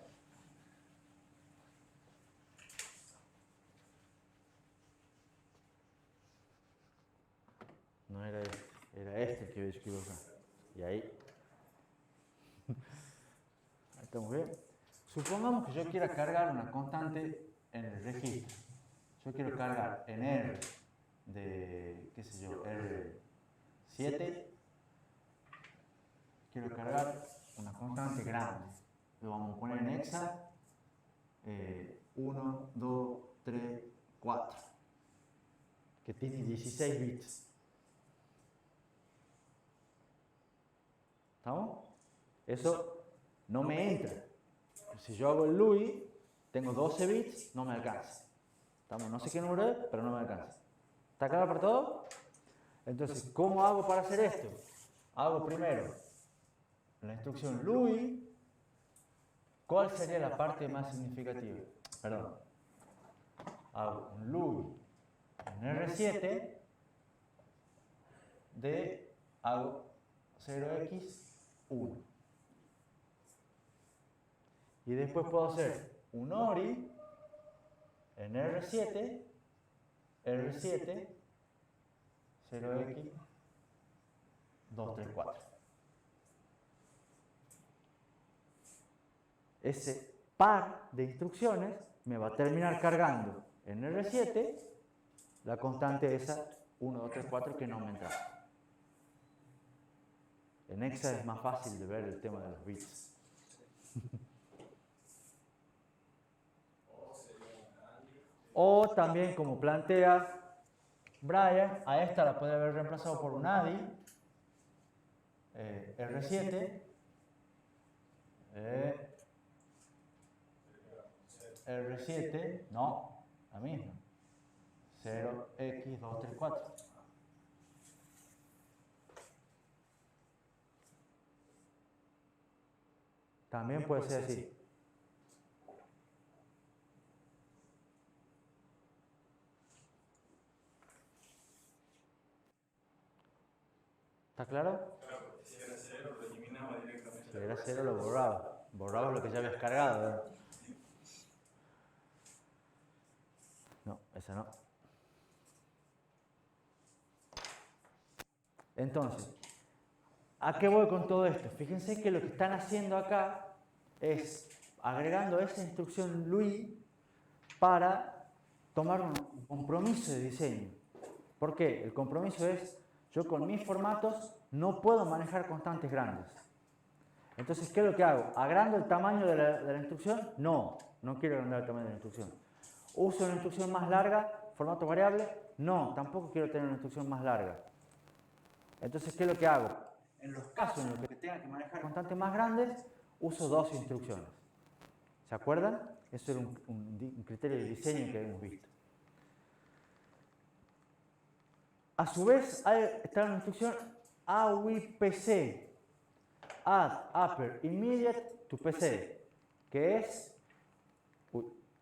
No era este, era este el que había equivocado. Y ahí. Ahí estamos bien. Supongamos que yo quiera cargar una constante en el registro. Yo quiero cargar en R de, qué sé yo, R7. Quiero cargar una constante grande. Lo vamos a poner en hexa. 1, 2, 3, 4. Que tiene 16 bits. ¿Estamos? Eso no me entra. Si yo hago el LUI, tengo 12 bits, no me alcanza. ¿Estamos? No sé qué número es, pero no me alcanza. ¿Está claro para todo? Entonces, ¿cómo hago para hacer esto? Hago primero la instrucción LUI, ¿Cuál sería la parte más significativa? Perdón. Hago un LUI en R7 hago 0x1. Y después puedo hacer un ORI en R7, 0x, 2, 3, 4. Ese par de instrucciones me va a terminar cargando en R7 la constante esa 1, 2, 3, 4 que no aumenta. En Excel es más fácil de ver el tema de los bits. O también, como plantea Brian, a esta la puede haber reemplazado por un ADI, R7, R7, no, la misma, 0x, 2, 3, 4. También puede ser así. ¿Está claro? Claro, porque si era 0 lo eliminaba directamente. Si era 0 lo borraba. Borraba lo que ya habías cargado. No, esa no. Entonces, ¿a qué voy con todo esto? Fíjense que lo que están haciendo acá es agregando esa instrucción LUI para tomar un compromiso de diseño. ¿Por qué? El compromiso es, yo con mis formatos no puedo manejar constantes grandes. Entonces, ¿qué es lo que hago? ¿Agrando el tamaño de la instrucción? No, no quiero agrandar el tamaño de la instrucción. ¿Uso una instrucción más larga, formato variable? No, tampoco quiero tener una instrucción más larga. Entonces, ¿qué es lo que hago? En los casos en los que tenga que manejar constantes más grandes, uso dos instrucciones. ¿Se acuerdan? Eso era un criterio de diseño que hemos visto. A su vez, está la instrucción AWIPC, Add Upper Immediate to PC, que es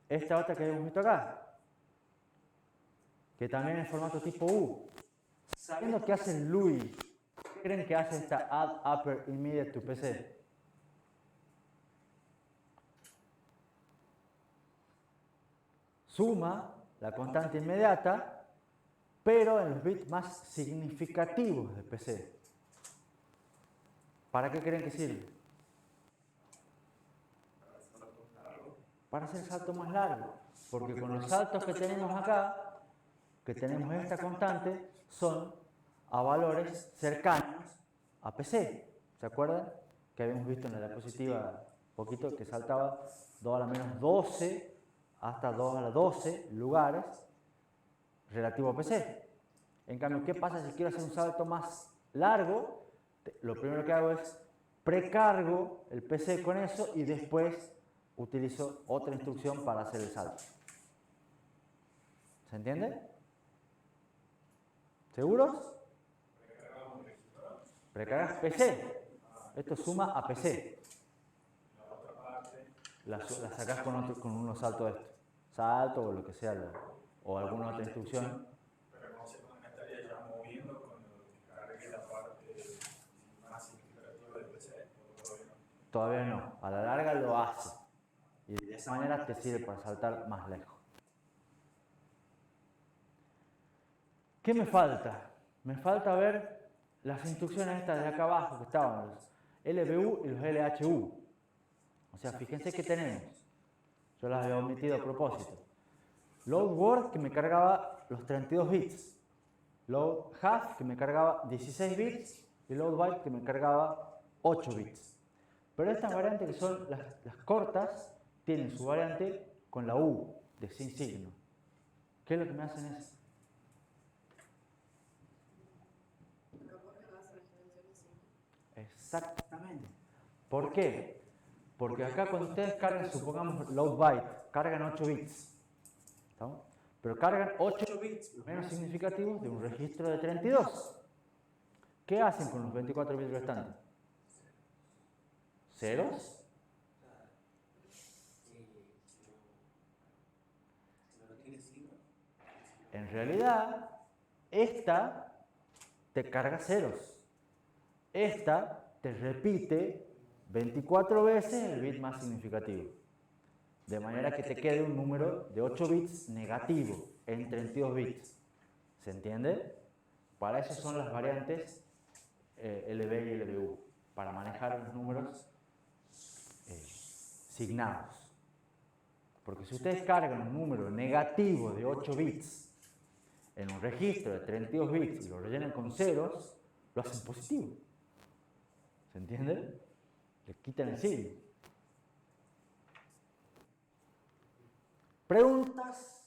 esta otra que hemos visto acá, que también es formato tipo U. Sabiendo que hace el LUI, ¿qué creen que hace esta Add Upper Immediate to PC? Suma la constante inmediata, pero en los bits más significativos de PC. ¿Para qué creen que sirve? Para hacer el salto más largo. Porque con los saltos que tenemos acá, que tenemos esta constante, son a valores cercanos a PC. ¿Se acuerdan? Que habíamos visto en la diapositiva un poquito que saltaba 2 a la menos 12 hasta 2 a la 12 lugares relativo a PC. En cambio, ¿qué pasa si quiero hacer un salto más largo? Lo primero que hago es precargo el PC con eso y después utilizo otra instrucción para hacer el salto. ¿Se entiende? ¿Seguros? Precargas PC. Esto suma a PC. La sacás con unos saltos de esto. Salto o lo que sea, o alguna otra instrucción. Pero no se estaría ya moviendo cuando cargue la parte más significativa del PC. Todavía no. A la larga lo hace. Y de esa manera te sirve para saltar más lejos. ¿Qué me falta? Me falta ver las instrucciones estas de acá abajo que estaban, los LBU y los LHU. O sea, fíjense que tenemos. Yo las había omitido a propósito. Load word que me cargaba los 32 bits. Load half que me cargaba 16 bits. Y load byte que me cargaba 8 bits. Pero estas variantes que son las cortas tienen su variante con la U de sin signo. ¿Qué es lo que me hacen eso? Exactamente. ¿Por qué? Porque acá cuando ustedes cargan, supongamos load byte, cargan 8 bits. ¿Estamos? Pero cargan 8 bits menos significativos de un registro de 32. ¿Qué hacen con los 24 bits restantes? ¿Ceros? En realidad, esta te carga ceros. Esta te repite 24 veces el bit más significativo. De manera que te quede un número de 8 bits negativo en 32 bits. ¿Se entiende? Para eso son las variantes LB y LBU, para manejar los números signados. Porque si ustedes cargan un número negativo de 8 bits en un registro de 32 bits y lo rellenan con ceros, lo hacen positivo. ¿Se entiende? Le quitan el signo. ¿Preguntas?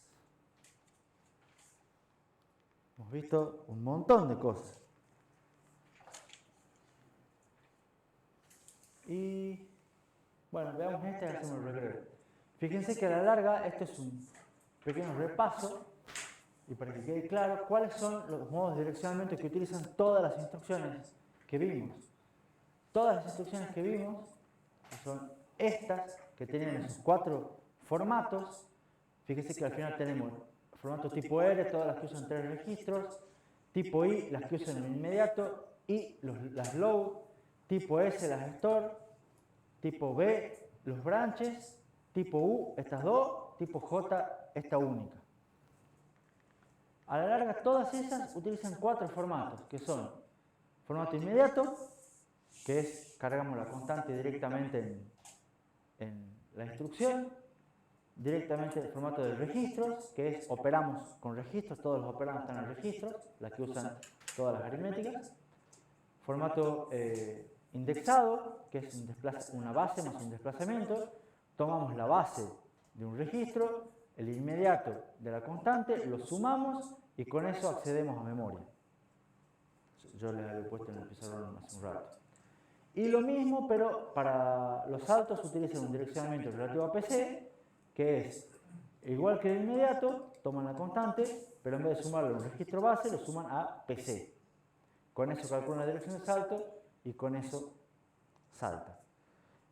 Hemos visto un montón de cosas. Y bueno, veamos este y hacemos el recreo. Fíjense que a la larga esto es un pequeño repaso y para que quede claro cuáles son los modos de direccionamiento que utilizan todas las instrucciones que vimos. Todas las instrucciones que vimos son estas que tienen esos 4 formatos. Fíjense que al final tenemos formato tipo R, todas las que usan 3 registros, tipo I, las que usan el inmediato, y las load, tipo S, las store, tipo B, los branches, tipo U, estas 2, tipo J, esta única. A la larga todas esas utilizan 4 formatos, que son formato inmediato, que es cargamos la constante directamente en la instrucción, directamente el formato de registros, que es operamos con registros, todos los operandos están en registros, las que usan todas las aritméticas. Formato indexado, que es una base más un desplazamiento. Tomamos la base de un registro, el inmediato de la constante, lo sumamos y con eso accedemos a memoria. Yo les había puesto en el pizarrón hace un rato. Y lo mismo, pero para los saltos utilizan un direccionamiento relativo a PC, que es igual que el inmediato, toman la constante, pero en vez de sumarlo a un registro base, lo suman a PC. Con eso calculan la dirección de salto y con eso salta.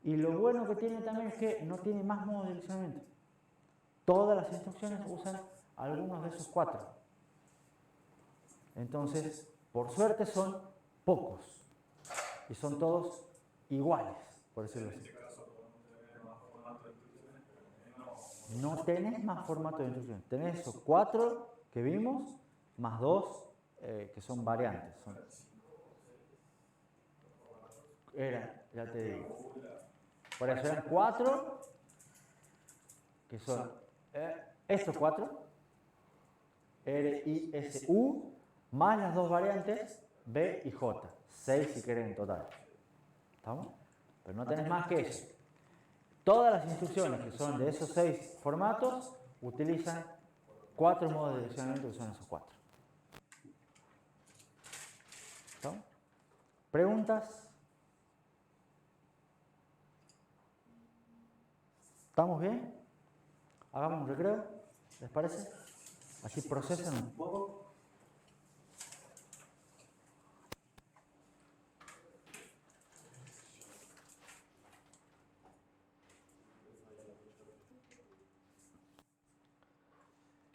Y lo bueno que tiene también es que no tiene más modos de direccionamiento. Todas las instrucciones usan algunos de esos 4. Entonces, por suerte son pocos. Y son todos iguales, por decirlo así. No tenés más formato de instrucción. Tenés esos 4 que vimos, más 2 que son variantes. Ya te digo. Por eso eran 4, que son estos 4, R, I, S, U, más las 2 variantes, B y J. 6 si quieren en total. ¿Estamos? Pero no tenés más que eso. Todas las instrucciones que son de esos 6 formatos utilizan 4 modos de direccionamiento que son esos 4. ¿Estamos? ¿Preguntas? ¿Estamos bien? Hagamos un recreo, ¿les parece? Así procesan un poco.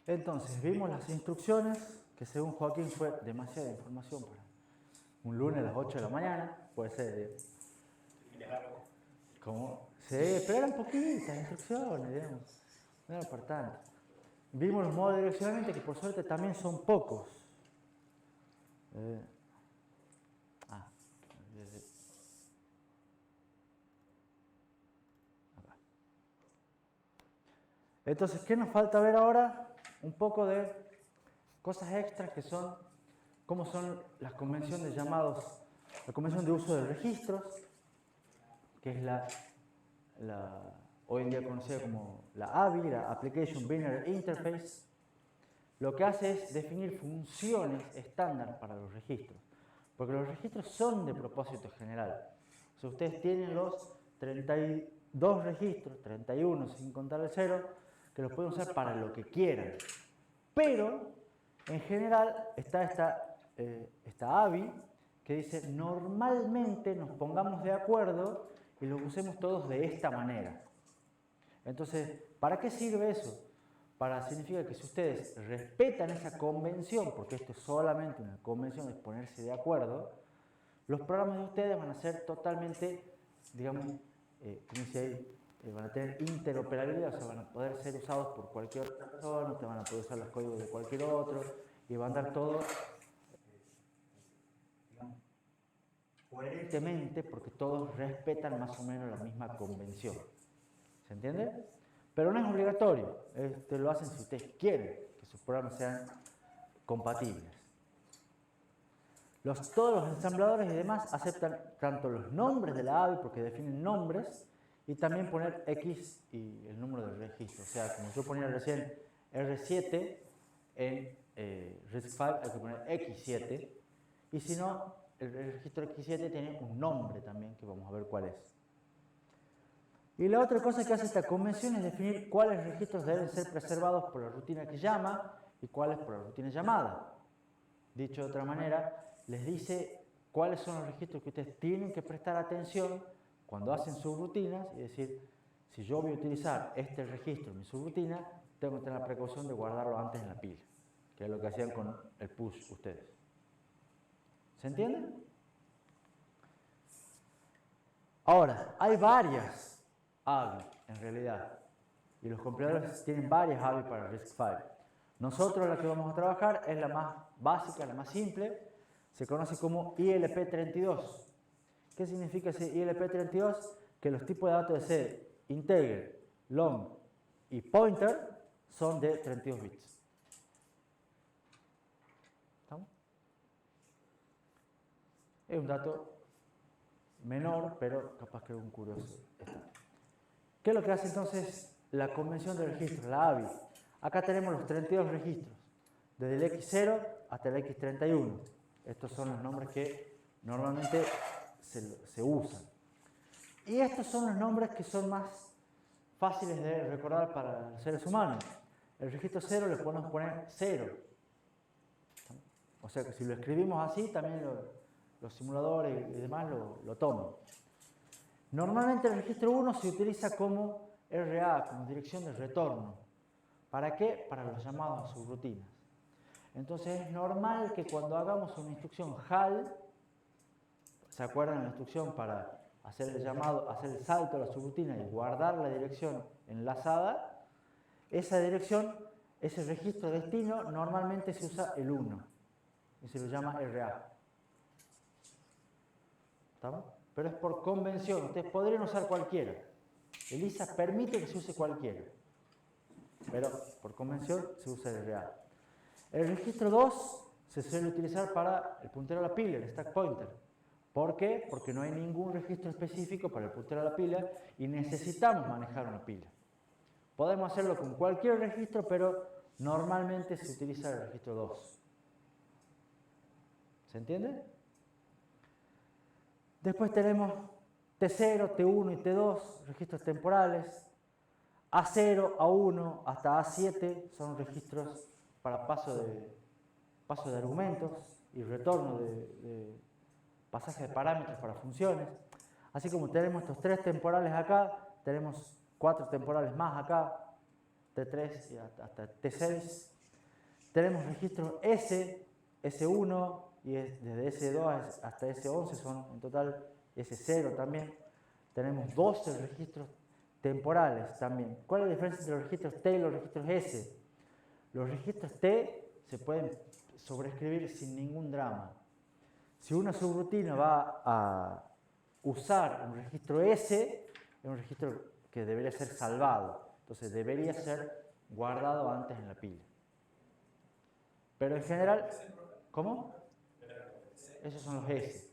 Entonces, vimos las instrucciones, que según Joaquín fue demasiada información para un lunes a las 8 de la mañana, puede ser. ¿Cómo? Sí, pero eran poquitas instrucciones, digamos. No era para tanto. Vimos los modos de direccionamiento, que por suerte también son pocos. Acá. Entonces, ¿qué nos falta ver ahora? Un poco de cosas extras que son, cómo son las convenciones de llamados, la convención de uso de registros, que es hoy en día conocida como la ABI, la Application Binary Interface. Lo que hace es definir funciones estándar para los registros, porque los registros son de propósito general. O sea, ustedes tienen los 32 registros, 31 sin contar el 0, que los pueden usar para lo que quieran. Pero, en general, está esta ABI que dice, normalmente nos pongamos de acuerdo y los usemos todos de esta manera. Entonces, ¿para qué sirve eso? significa que si ustedes respetan esa convención, porque esto es solamente una convención de ponerse de acuerdo, los programas de ustedes van a ser totalmente, digamos, como dice ahí, van a tener interoperabilidad, o sea, van a poder ser usados por cualquier otra persona, ustedes van a poder usar los códigos de cualquier otro, y va a andar todo coherentemente porque todos respetan más o menos la misma convención. ¿Se entiende? Pero no es obligatorio, ustedes lo hacen si ustedes quieren que sus programas sean compatibles. Todos los ensambladores y demás aceptan tanto los nombres de la AVI porque definen nombres y también poner X y el número del registro. O sea, como yo ponía recién R7 en RISC-V hay que poner X7 y si no, el registro X7 tiene un nombre también que vamos a ver cuál es. Y la otra cosa que hace esta convención es definir cuáles registros deben ser preservados por la rutina que llama y cuáles por la rutina llamada. Dicho de otra manera, les dice cuáles son los registros que ustedes tienen que prestar atención cuando hacen sus rutinas y decir, si yo voy a utilizar este registro en mi subrutina, tengo que tener la precaución de guardarlo antes en la pila, que es lo que hacían con el push ustedes. ¿Se entiende? Ahora, hay varias AVI en realidad, y los compiladores tienen varias AVI para RISC-V. Nosotros la que vamos a trabajar es la más básica, la más simple, se conoce como ILP32. ¿Qué significa ese ILP32? Que los tipos de datos de C, integer, long y pointer son de 32 bits. ¿Estamos? Es un dato menor, pero capaz que algún curioso está. ¿Qué es lo que hace entonces la convención de registro, la AVI? Acá tenemos los 32 registros, desde el X0 hasta el X31. Estos son los nombres que normalmente se usan. Y estos son los nombres que son más fáciles de recordar para los seres humanos. El registro 0 le podemos poner 0. O sea que si lo escribimos así, también los simuladores y demás lo toman. Normalmente el registro 1 se utiliza como RA, como dirección de retorno. ¿Para qué? Para los llamados a subrutinas. Entonces es normal que cuando hagamos una instrucción HAL, ¿se acuerdan de la instrucción para hacer el llamado, hacer el salto a la subrutina y guardar la dirección enlazada? Esa dirección, ese registro destino, normalmente se usa el 1 y se lo llama RA. ¿Estamos? Pero es por convención, ustedes podrían usar cualquiera. El ISA permite que se use cualquiera, pero por convención se usa el RA. El registro 2 se suele utilizar para el puntero a la pila, el stack pointer. ¿Por qué? Porque no hay ningún registro específico para el puntero a la pila y necesitamos manejar una pila. Podemos hacerlo con cualquier registro, pero normalmente se utiliza el registro 2. ¿Se entiende? Después tenemos T0, T1 y T2, registros temporales. A0, A1 hasta A7 son registros para paso de argumentos y retorno de pasaje de parámetros para funciones. Así como tenemos estos 3 temporales acá, tenemos 4 temporales más acá, T3 y hasta T6. Tenemos registros S, S1 y desde S2 hasta S11 son en total S0 también. Tenemos 12 registros temporales también. ¿Cuál es la diferencia entre los registros T y los registros S? Los registros T se pueden sobreescribir sin ningún drama. Si una subrutina va a usar un registro S, es un registro que debería ser salvado. Entonces debería ser guardado antes en la pila. Pero en general, ¿cómo? Esos son los S.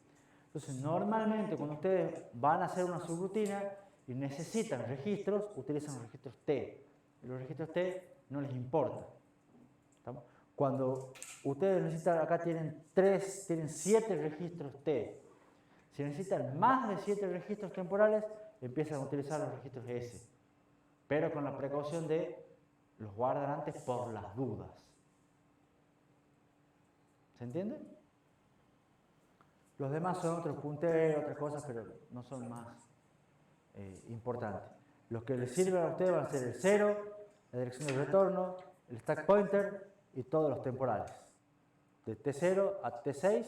Entonces normalmente cuando ustedes van a hacer una subrutina y necesitan registros, utilizan los registros T. Y los registros T no les importa. ¿Estamos? Cuando ustedes necesitan, acá tienen 7 registros T. Si necesitan más de 7 registros temporales, empiezan a utilizar los registros S. Pero con la precaución de los guardan antes por las dudas. ¿Se entiende? Los demás son otros punteros, otras cosas, pero no son más importantes. Los que les sirven a ustedes van a ser el 0, la dirección de retorno, el stack pointer y todos los temporales. De T0 a T6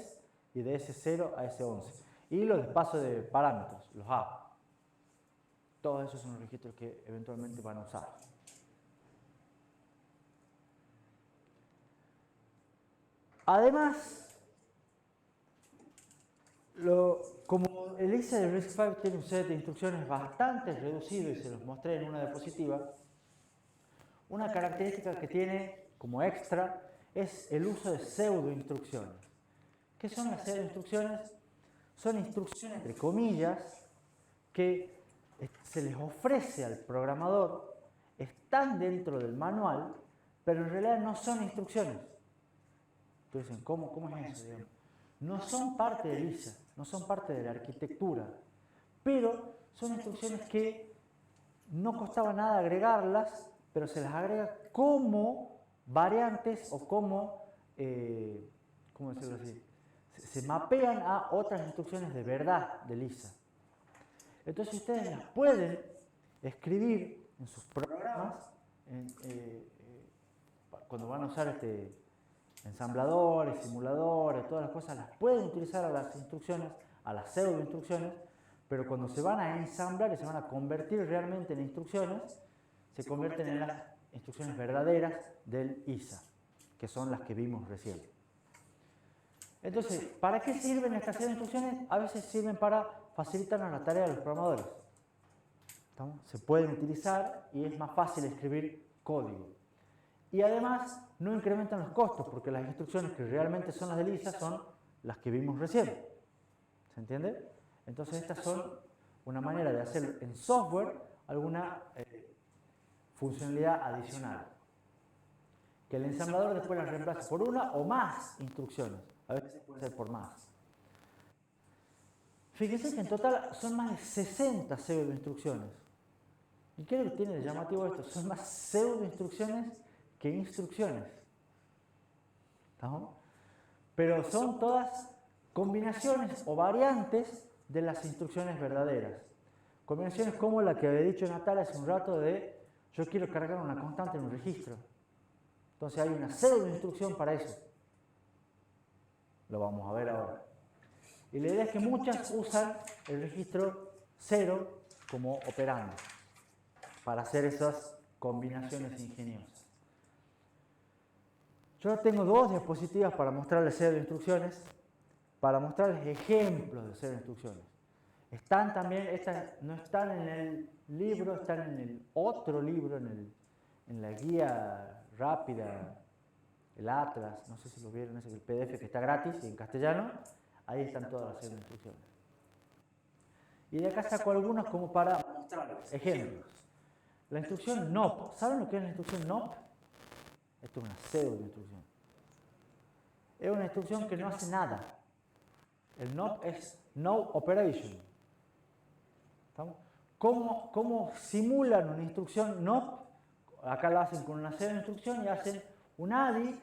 y de S0 a S11. Y los espacios de parámetros, los A. Todos esos son los registros que eventualmente van a usar. Además, como el ISA de RISC-V tiene un set de instrucciones bastante reducido y se los mostré en una diapositiva, una característica que tiene como extra es el uso de pseudo-instrucciones. ¿Qué son las pseudo-instrucciones? Son instrucciones, entre comillas, que se les ofrece al programador, están dentro del manual, pero en realidad no son instrucciones. Entonces, ¿cómo es eso? Digamos? No son parte del ISA, no son parte de la arquitectura, pero son instrucciones que no costaba nada agregarlas, pero se las agrega como variantes o como, ¿cómo decirlo así? Se mapean a otras instrucciones de verdad del ISA. Entonces ustedes las pueden escribir en sus programas, cuando van a usar ensambladores, simuladores, todas las cosas, las pueden utilizar a las instrucciones, a las pseudo instrucciones, pero cuando se van a ensamblar y se van a convertir realmente en instrucciones, se convierten en las instrucciones verdaderas del ISA, que son las que vimos recién. Entonces, ¿para qué sirven estas pseudo instrucciones? A veces sirven para facilitarnos la tarea de los programadores. ¿Estamos? Se pueden utilizar y es más fácil escribir código. Y además no incrementan los costos, porque las instrucciones que realmente son las de ISA son las que vimos recién. ¿Se entiende? Entonces estas son una manera de hacer en software alguna funcionalidad adicional. Que el ensamblador después las reemplace por una o más instrucciones. A veces puede ser por más. Fíjense que en total son más de 60 pseudo instrucciones. ¿Y qué es lo que tiene de llamativo esto? Son más pseudo instrucciones que instrucciones. ¿Estamos? Pero son todas combinaciones o variantes de las instrucciones verdaderas. Combinaciones como la que había dicho Natalia hace un rato de yo quiero cargar una constante en un registro. Entonces hay una pseudo instrucción para eso. Lo vamos a ver ahora. Y la idea es que muchas usan el registro 0 como operando para hacer esas combinaciones ingeniosas. Yo tengo dos diapositivas para mostrarles pseudo instrucciones, para mostrarles ejemplos de pseudo instrucciones. Están también, estas no están en el libro, están en el otro libro, en la guía rápida, el Atlas, no sé si lo vieron, es el PDF que está gratis y en castellano, ahí están todas las instrucciones. Y de acá saco algunos como para mostrarles ejemplos. La instrucción NOP, ¿saben lo que es la instrucción NOP? Esto es una pseudo instrucción. Es una instrucción que no hace nada. El NOP es No Operation. ¿Estamos? ¿Cómo simulan una instrucción NOP? Acá la hacen con una pseudo instrucción y hacen un ADI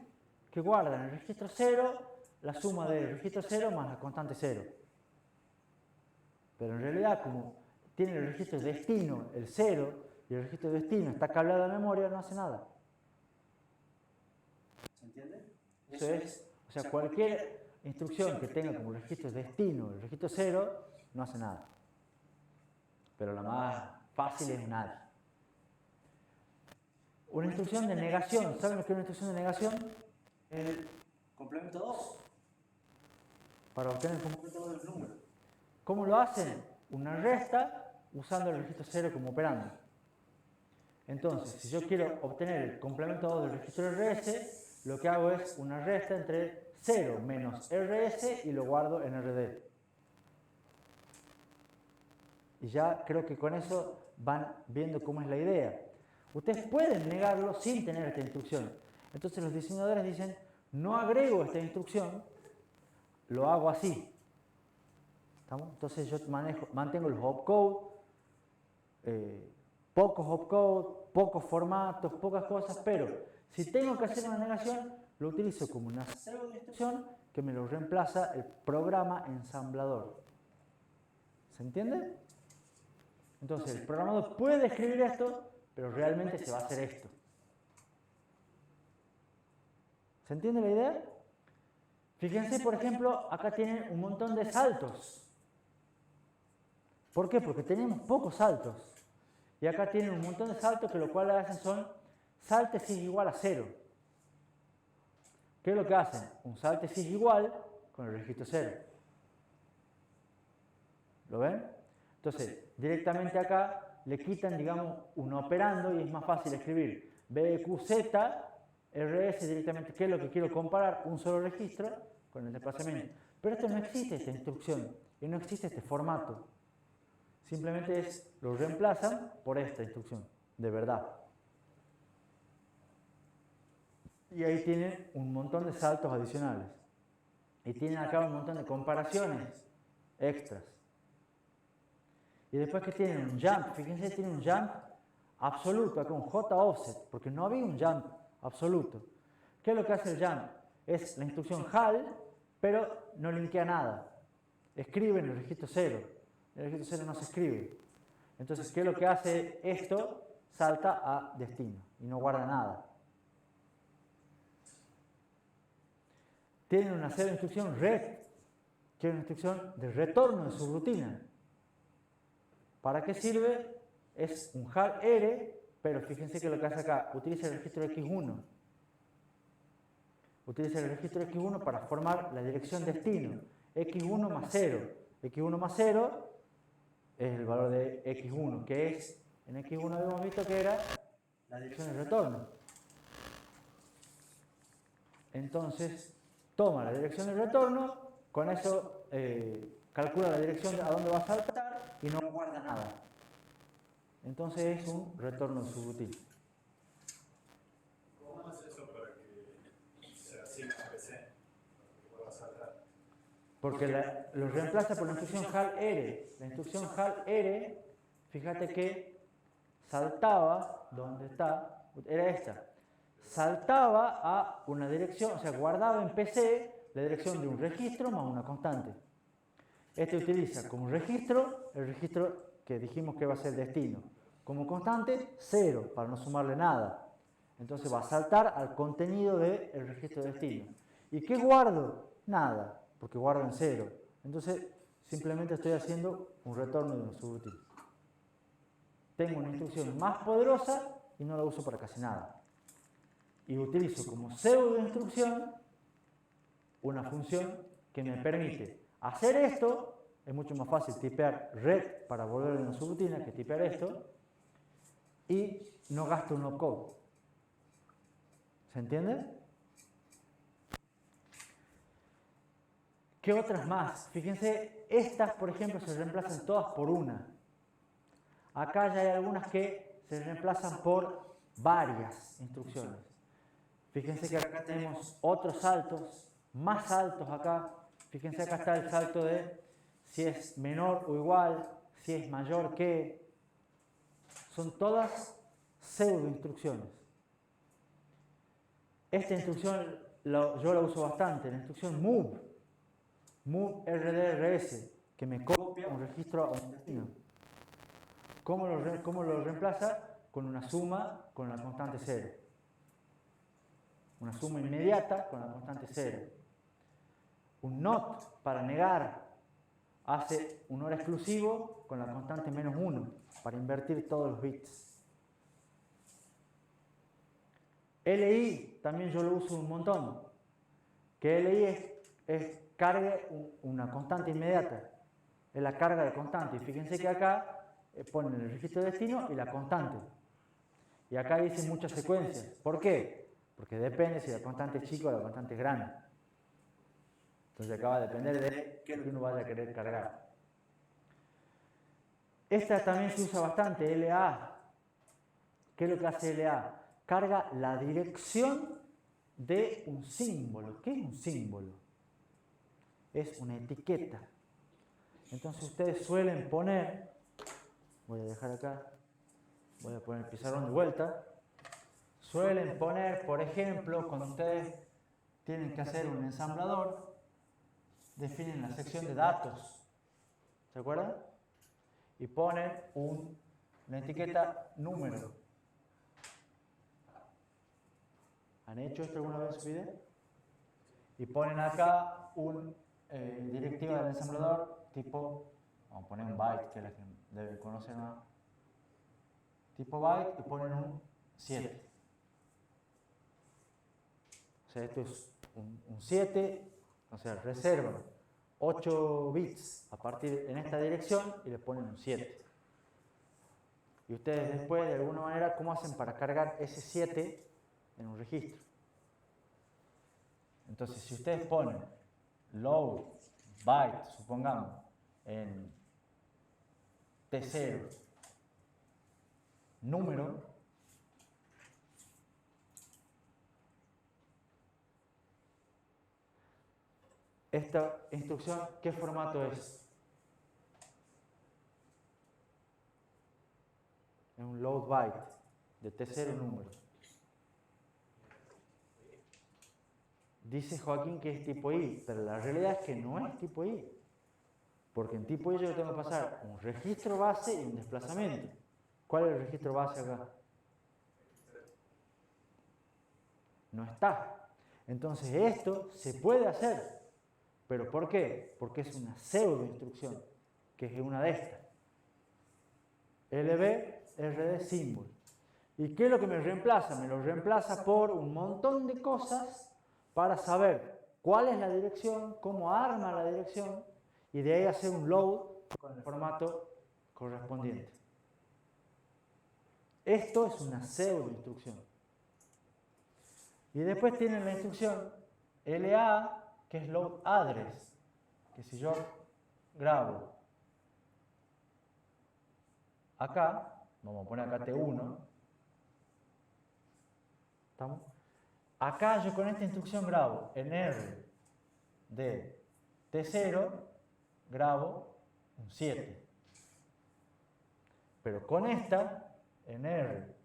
que guarda en el registro 0 la suma del registro 0 más la constante 0. Pero en realidad, como tiene el registro destino, el 0, y el registro destino está cableado a memoria, no hace nada. ¿Se entiende? Eso es, o sea, cualquier instrucción que tenga como registro destino el registro 0, no hace nada. Pero la más fácil es un ADI. Una instrucción de negación, ¿saben lo que es una instrucción de negación? El complemento 2. Para obtener el complemento 2 del número. ¿Cómo lo hacen? Una resta usando el registro 0 como operando. Entonces, si yo quiero obtener el complemento 2 del registro RS, lo que hago es una resta entre 0 menos RS y lo guardo en RD. Y ya creo que con eso van viendo cómo es la idea. Ustedes pueden negarlo sin tener esta instrucción. Entonces los diseñadores dicen, no agrego esta instrucción, lo hago así. ¿Estamos? Entonces yo mantengo los opcode, pocos opcode, pocos formatos, pocas cosas, pero si tengo que hacer una negación, lo utilizo como una pseudo instrucción que me lo reemplaza el programa ensamblador. ¿Se entiende? Entonces el programador puede escribir esto, pero realmente se va a hacer esto. ¿Se entiende la idea? Fíjense, por ejemplo, acá tienen un montón de saltos. ¿Por qué? Porque tenemos pocos saltos. Y acá tienen un montón de saltos que lo cual hacen son salte si es igual a 0. ¿Qué es lo que hacen? Un salte si es igual con el registro 0. ¿Lo ven? Entonces, directamente acá le quitan, digamos, un operando y es más fácil escribir BQZ, RS directamente, ¿qué es lo que quiero comparar? Un solo registro con el desplazamiento. Pero esto no existe, esta instrucción, y no existe este formato. Simplemente lo reemplazan por esta instrucción, de verdad. Y ahí tienen un montón de saltos adicionales. Y tienen acá un montón de comparaciones extras. Y después que tienen un jump, fíjense, tienen un jump absoluto, acá un J offset, porque no había un jump absoluto. ¿Qué es lo que hace el jump? Es la instrucción HAL, pero no linkea nada. Escribe en el registro 0. En el registro 0 no se escribe. Entonces, ¿qué es lo que hace esto? Salta a destino y no guarda nada. Tienen una cero instrucción RET, que es una instrucción de retorno de su rutina. ¿Para qué sirve? Es un HAL R, pero fíjense que lo que hace acá, utiliza el registro X1. Utiliza el registro X1 para formar la dirección destino. X1 más 0. X1 más 0 es el valor de X1, que es, en X1 habíamos visto que era la dirección de retorno. Entonces, toma la dirección de retorno, con eso calcula la dirección a dónde va a saltar y no guarda nada. Entonces es un retorno subútil. ¿Cómo hace eso para que se asigne a PC? Para que pueda saltar. Porque lo reemplaza por la instrucción HAL R. La instrucción HAL R, fíjate que saltaba, ¿dónde está? Era esta. Saltaba a una dirección, o sea, guardaba en PC la dirección de un registro más una constante. Este utiliza como registro el registro que dijimos que va a ser destino. Como constante, 0, para no sumarle nada. Entonces va a saltar al contenido del registro de destino. ¿Y qué guardo? Nada, porque guardo en 0. Entonces, simplemente estoy haciendo un retorno de un subútil. Tengo una instrucción más poderosa y no la uso para casi nada. Y utilizo como pseudo instrucción una función que me permite hacer esto. Es mucho más fácil tipear red para volver a una subrutina que tipear esto. Y no gasto un opcode. ¿Se entiende? ¿Qué otras más? Fíjense, estas, por ejemplo, se reemplazan todas por una. Acá ya hay algunas que se reemplazan por varias instrucciones. Fíjense que acá tenemos otros saltos, más saltos acá. Fíjense, acá está el salto de si es menor o igual, si es mayor que. Son todas pseudo instrucciones. Esta instrucción yo la uso bastante, la instrucción move RDRS, que me copia un registro a un destino. ¿Cómo lo reemplaza? Con una suma con la constante 0. Una suma inmediata con la constante 0. Un not para negar hace un OR exclusivo con la constante -1 para invertir todos los bits. LI también yo lo uso un montón. Que LI es carga una constante inmediata. Es la carga de constante. Y fíjense que acá ponen el registro de destino y la constante. Y acá dicen muchas secuencias. ¿Por qué? Porque depende si la constante es chica o la constante es grande. Entonces acá va a depender de qué es lo que uno vaya a querer cargar. Esta también se usa bastante, LA. ¿Qué es lo que hace LA? Carga la dirección de un símbolo. ¿Qué es un símbolo? Es una etiqueta. Entonces ustedes suelen poner, voy a dejar acá, voy a poner el pizarrón de vuelta, suelen poner, por ejemplo, cuando ustedes tienen que hacer un ensamblador, definen la sección de datos, ¿se acuerdan? Y ponen una etiqueta número. ¿Han hecho esto alguna vez en su vida? y ponen acá un directiva del ensamblador tipo, vamos a poner un byte, que es la que deben conocer más, tipo byte, y ponen un 7. O sea, esto es un 7, o sea, reservan 8 bits a partir en esta dirección y le ponen un 7. Y ustedes después, de alguna manera, ¿cómo hacen para cargar ese 7 en un registro? Entonces, si ustedes ponen load byte, supongamos, en T0, número, esta instrucción, ¿qué formato es? Es un load byte de T0 número. Dice Joaquín que es tipo I, pero la realidad es que no es tipo I. Porque en tipo I yo tengo que pasar un registro base y un desplazamiento. ¿Cuál es el registro base acá? No está. Entonces esto se puede hacer. ¿Pero por qué? Porque es una pseudo instrucción, que es una de estas. LB, RD, symbol. ¿Y qué es lo que me reemplaza? Me lo reemplaza por un montón de cosas para saber cuál es la dirección, cómo arma la dirección, y de ahí hacer un load con el formato correspondiente. Esto es una pseudo instrucción. Y después tienen la instrucción LA, que es load address, que si yo grabo acá, vamos a poner acá T1, ¿estamos? Acá yo con esta instrucción grabo en R de T0, grabo un 7. Pero con esta, en R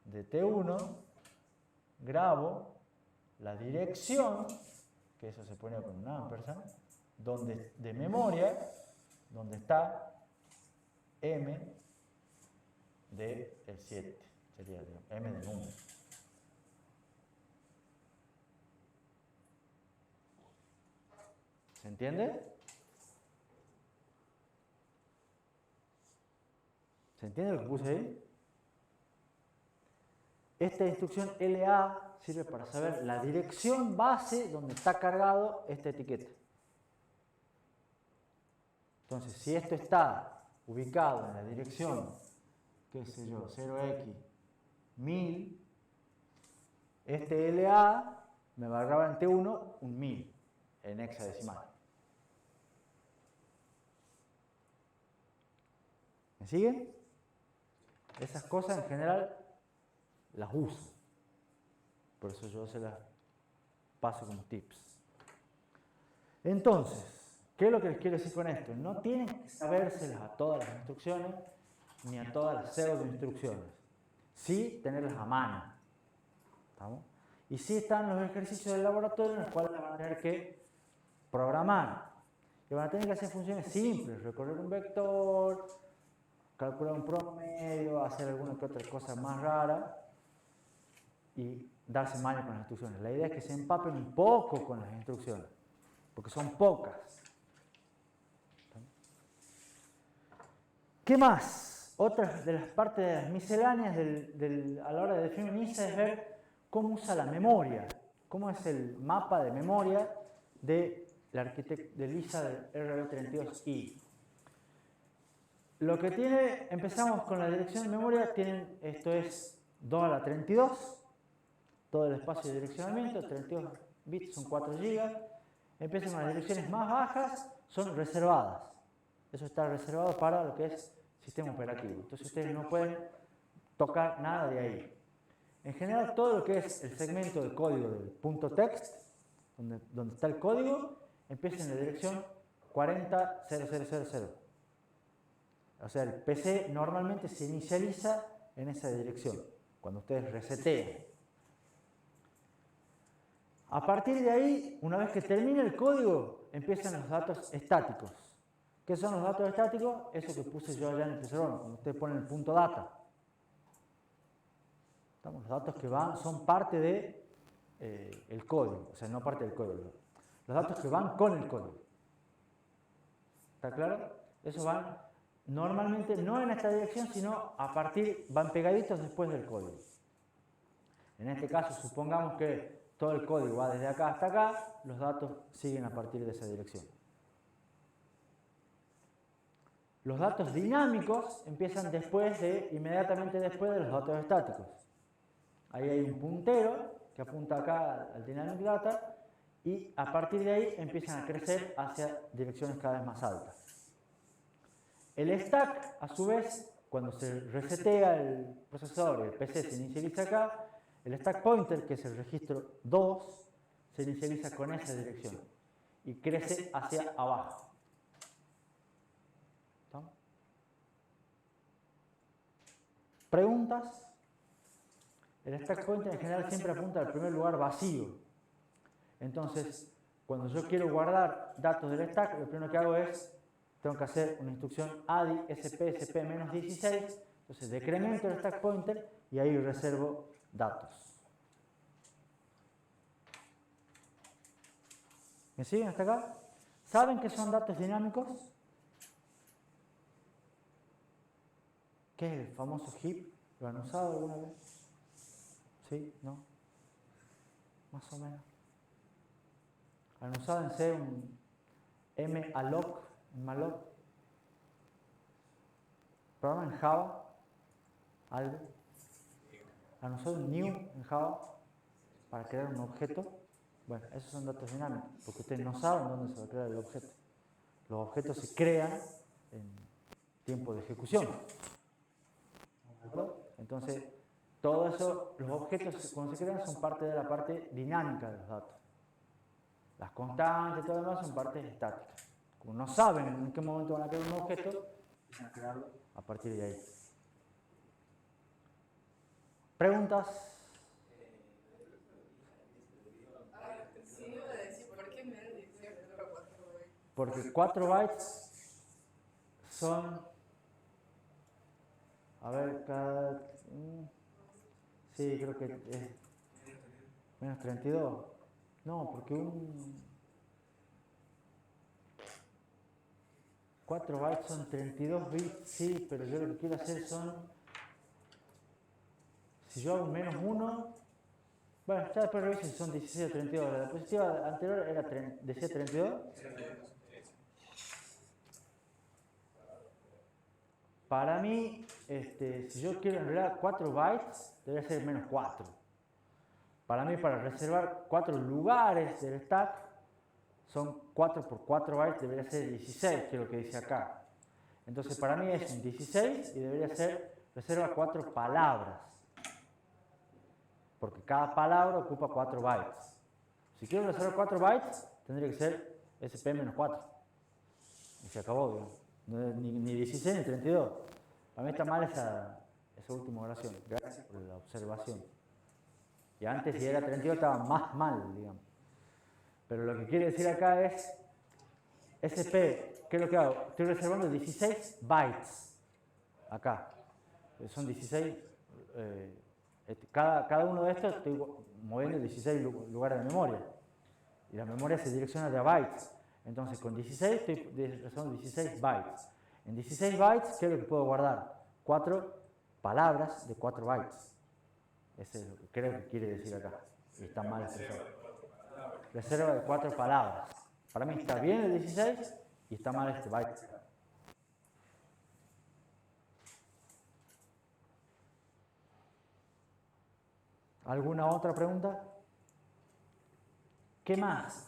de T1, grabo la dirección, que eso se pone con un ampersand, donde, de memoria, donde está M del 7, sería M de número. ¿Se entiende? ¿Se entiende lo que puse ahí? Esta instrucción LA sirve para saber la dirección base donde está cargado esta etiqueta. Entonces, si esto está ubicado en la dirección, qué sé yo, 0x1000, este LA me va a grabar en T1 un 1000 en hexadecimal. ¿Me siguen? Esas cosas en general las uso. Por eso yo se las paso como tips. Entonces, ¿qué es lo que les quiero decir con esto? No tienen que sabérselas a todas las instrucciones ni a todas las pseudo instrucciones. Sí tenerlas a mano. ¿Estamos? Y sí están los ejercicios del laboratorio en los cuales van a tener que programar. Y van a tener que hacer funciones simples, recorrer un vector, calcular un promedio, hacer alguna que otra cosa más rara y darse maña con las instrucciones. La idea es que se empapen un poco con las instrucciones, porque son pocas. ¿Qué más? Otra de las partes misceláneas a la hora de definir un ISA es ver cómo usa la memoria, cómo es el mapa de memoria del ISA del RB32I. Lo que tiene, empezamos con la dirección de memoria, esto es 2 a la 32, todo el espacio de direccionamiento, 32 bits son 4 GB. Empiezan con las direcciones más bajas, son reservadas. Eso está reservado para lo que es sistema operativo. Entonces ustedes no pueden tocar nada de ahí. En general, todo lo que es el segmento de código del punto text, donde está el código, empieza en la dirección 40.0000. O sea, el PC normalmente se inicializa en esa dirección, cuando ustedes resetean. A partir de ahí, una vez que termina el código, empiezan los datos estáticos. ¿Qué son los datos estáticos? Eso que puse yo allá en el pizarrón, cuando ustedes ponen el punto data. Los datos que son parte del código, o sea, no parte del código, los datos que van con el código. ¿Está claro? Esos van normalmente no en esta dirección, sino a partir, van pegaditos después del código. En este caso, supongamos que todo el código va desde acá hasta acá, los datos siguen a partir de esa dirección. Los datos dinámicos empiezan inmediatamente después de los datos estáticos. Ahí hay un puntero que apunta acá al Dynamic Data y a partir de ahí empiezan a crecer hacia direcciones cada vez más altas. El stack, a su vez, cuando se resetea el procesador y el PC se inicializa acá, el stack pointer, que es el registro 2, se inicializa con esa dirección y crece hacia abajo. ¿Está? ¿Preguntas? El stack pointer en general siempre apunta al primer lugar vacío. Entonces, cuando yo quiero guardar datos del stack, lo primero que hago es, tengo que hacer una instrucción ADI SP-16, entonces decremento el stack pointer y ahí reservo datos. ¿Me siguen hasta acá? ¿Saben qué son datos dinámicos? ¿Qué es el famoso heap? ¿Lo han usado alguna vez? ¿Sí? ¿No? Más o menos. ¿Han usado en C un malloc? ¿Malloc? ¿Programa en Java? ¿Algo? ¿Han usado un new en Java para crear un objeto? Bueno, esos son datos dinámicos, porque ustedes no saben dónde se va a crear el objeto. Los objetos se crean en tiempo de ejecución. Entonces, todo eso, los objetos cuando se crean son parte de la parte dinámica de los datos. Las constantes y todo lo demás son partes estáticas. Como no saben en qué momento van a crear un objeto, empiezan a crearlo a partir de ahí. ¿Preguntas? Sí, iba a decir, ¿por qué menos 18 no 4 bytes? Porque 4 bytes son... A ver, cada... Sí, creo que es... Menos 32. No, porque 4 bytes son 32 bits, sí, pero yo lo que quiero hacer son... Si yo hago menos 1... Bueno, ya después reviso si son 16 o 32. La diapositiva anterior era decía 32. Para mí, si yo quiero en realidad 4 bytes, debería ser menos 4. Para mí, para reservar 4 lugares del stack, son 4 por 4 bytes, debería ser 16, que es lo que dice acá. Entonces, para mí es un 16 y debería ser reserva 4 palabras. Porque cada palabra ocupa 4 bytes. Si quiero reservar 4 bytes, tendría que ser SP-4. Y se acabó, digamos. Ni 16 ni 32. Para mí está mal esa última oración. Gracias por la observación. Y antes, si era 32, estaba más mal, digamos. Pero lo que quiere decir acá es SP, ¿qué es lo que hago? Estoy reservando 16 bytes. Acá. Son 16. Cada uno de estos estoy moviendo 16 lugares de memoria. Y la memoria se direcciona de a bytes. Entonces, con 16 estoy reservando 16 bytes. En 16 bytes, ¿qué es lo que puedo guardar? 4 palabras de 4 bytes. Ese es lo que creo que quiere decir acá. Y está mal expresado. Reserva de 4 palabras. Para mí está bien el 16 y está mal este byte. ¿Alguna otra pregunta? ¿Qué más?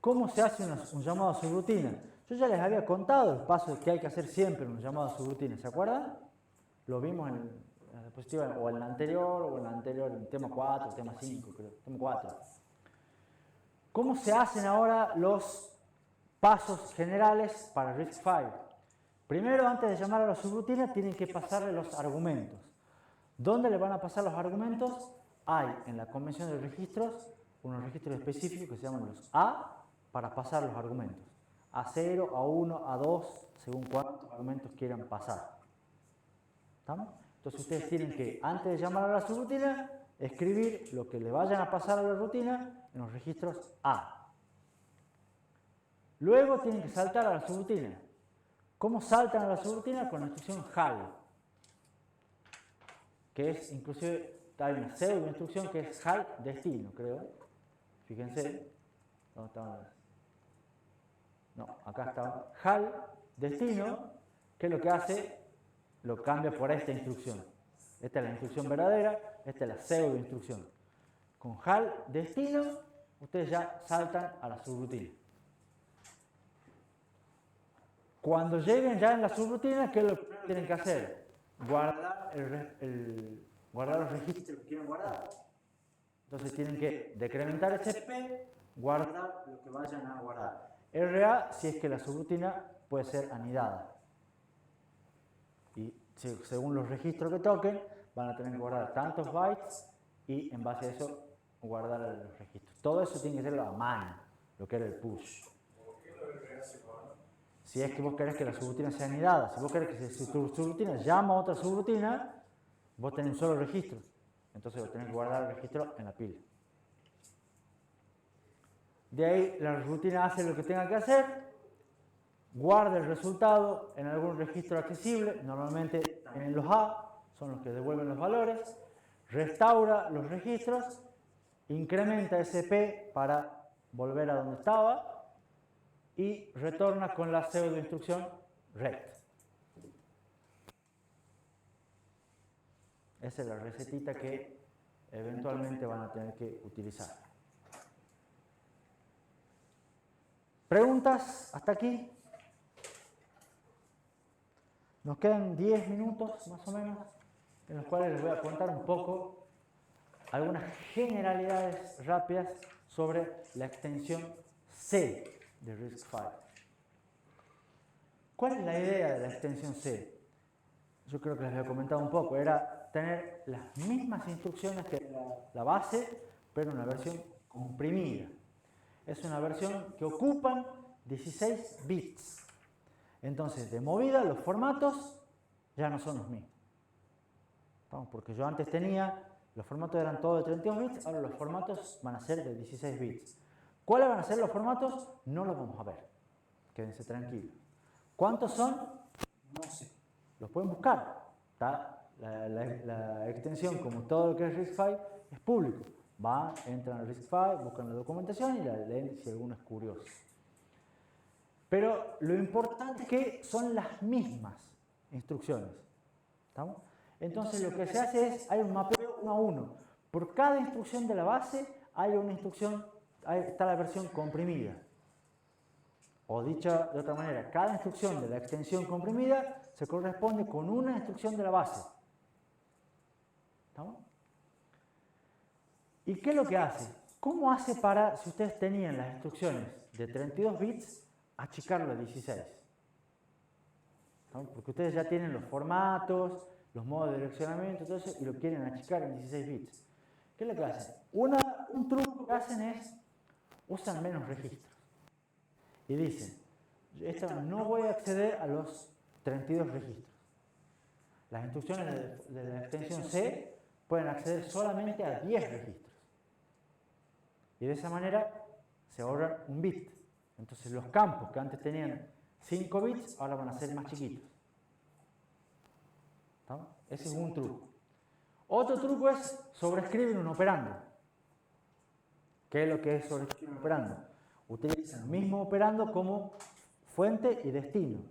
¿Cómo se hace un llamado a subrutina? Yo ya les había contado el paso que hay que hacer siempre en un llamado a subrutina, ¿se acuerdan? Lo vimos en la diapositiva, o en el anterior, en tema 4, tema 5, creo, tema 4. ¿Cómo se hacen ahora los pasos generales para RISC-V? Primero, antes de llamar a la subrutina, tienen que pasarle los argumentos. ¿Dónde le van a pasar los argumentos? Hay en la convención de registros unos registros específicos que se llaman los A para pasar los argumentos. A0, A1, A2, según cuántos argumentos quieran pasar. ¿Estamos? Entonces ustedes tienen que, antes de llamar a la subrutina, escribir lo que le vayan a pasar a la rutina en los registros A. Luego tienen que saltar a la subrutina. ¿Cómo saltan a la subrutina? Con la instrucción HAL, que es inclusive, hay una pseudo instrucción que es HAL destino, creo. Fíjense. ¿Dónde estaban? No, acá está HAL destino, que es lo que hace, lo cambia por esta instrucción. Esta es la instrucción verdadera, esta es la pseudo instrucción. Con HAL destino, ustedes ya saltan a la subrutina. Cuando lleguen ya en la subrutina, ¿qué es lo que tienen que hacer? Guardar los registros que quieren guardar. Entonces tienen que decrementar SP, guardar lo que vayan a guardar. RA si es que la subrutina puede ser anidada. Y según los registros que toquen, van a tener que guardar tantos bytes y en base a eso guardar los registros. Todo eso tiene que ser a mano, lo que era el push. Si es que vos querés que la subrutina sea anidada, si vos querés que tu subrutina llama a otra subrutina, vos tenés un solo registro. Entonces vos tenés que guardar el registro en la pila. De ahí la rutina hace lo que tenga que hacer, guarda el resultado en algún registro accesible, normalmente en los A, son los que devuelven los valores, restaura los registros, incrementa SP para volver a donde estaba y retorna con la pseudo instrucción RET. Esa es la recetita que eventualmente van a tener que utilizar. ¿Preguntas hasta aquí? Nos quedan 10 minutos más o menos, en los cuales les voy a contar un poco algunas generalidades rápidas sobre la extensión C de RISC-V. ¿Cuál es la idea de la extensión C? Yo creo que les había comentado un poco, era tener las mismas instrucciones que la base, pero en una versión comprimida. Es una versión que ocupan 16 bits. Entonces, de movida, los formatos ya no son los mismos. Porque yo antes tenía, los formatos eran todos de 32 bits, ahora los formatos van a ser de 16 bits. ¿Cuáles van a ser los formatos? No los vamos a ver. Quédense tranquilos. ¿Cuántos son? No sé. Los pueden buscar. La extensión, como todo lo que es RISC-V, es público. Entran al RISC-V, buscan la documentación y la leen si alguno es curioso. Pero lo importante es que son las mismas instrucciones. ¿Estamos? Entonces lo que se hace es, hay un mapeo 1 a 1. Por cada instrucción de la base hay una instrucción, está la versión comprimida. O dicho de otra manera, cada instrucción de la extensión comprimida se corresponde con una instrucción de la base. ¿Estamos? ¿Y qué es lo que hace? ¿Cómo hace para, si ustedes tenían las instrucciones de 32 bits, achicarlo a 16? ¿No? Porque ustedes ya tienen los formatos, los modos de direccionamiento, todo eso, y lo quieren achicar en 16 bits. ¿Qué es lo que hacen? Un truco que hacen es, usan menos registros. Y dicen, no voy a acceder a los 32 registros. Las instrucciones de la extensión C pueden acceder solamente a 10 registros. Y de esa manera se ahorran un bit. Entonces los campos que antes tenían 5 bits, ahora van a ser más chiquitos. ¿Está? Ese es un truco. Otro truco es sobreescribir un operando. ¿Qué es lo que es sobreescribir un operando? Utilizan el mismo operando como fuente y destino.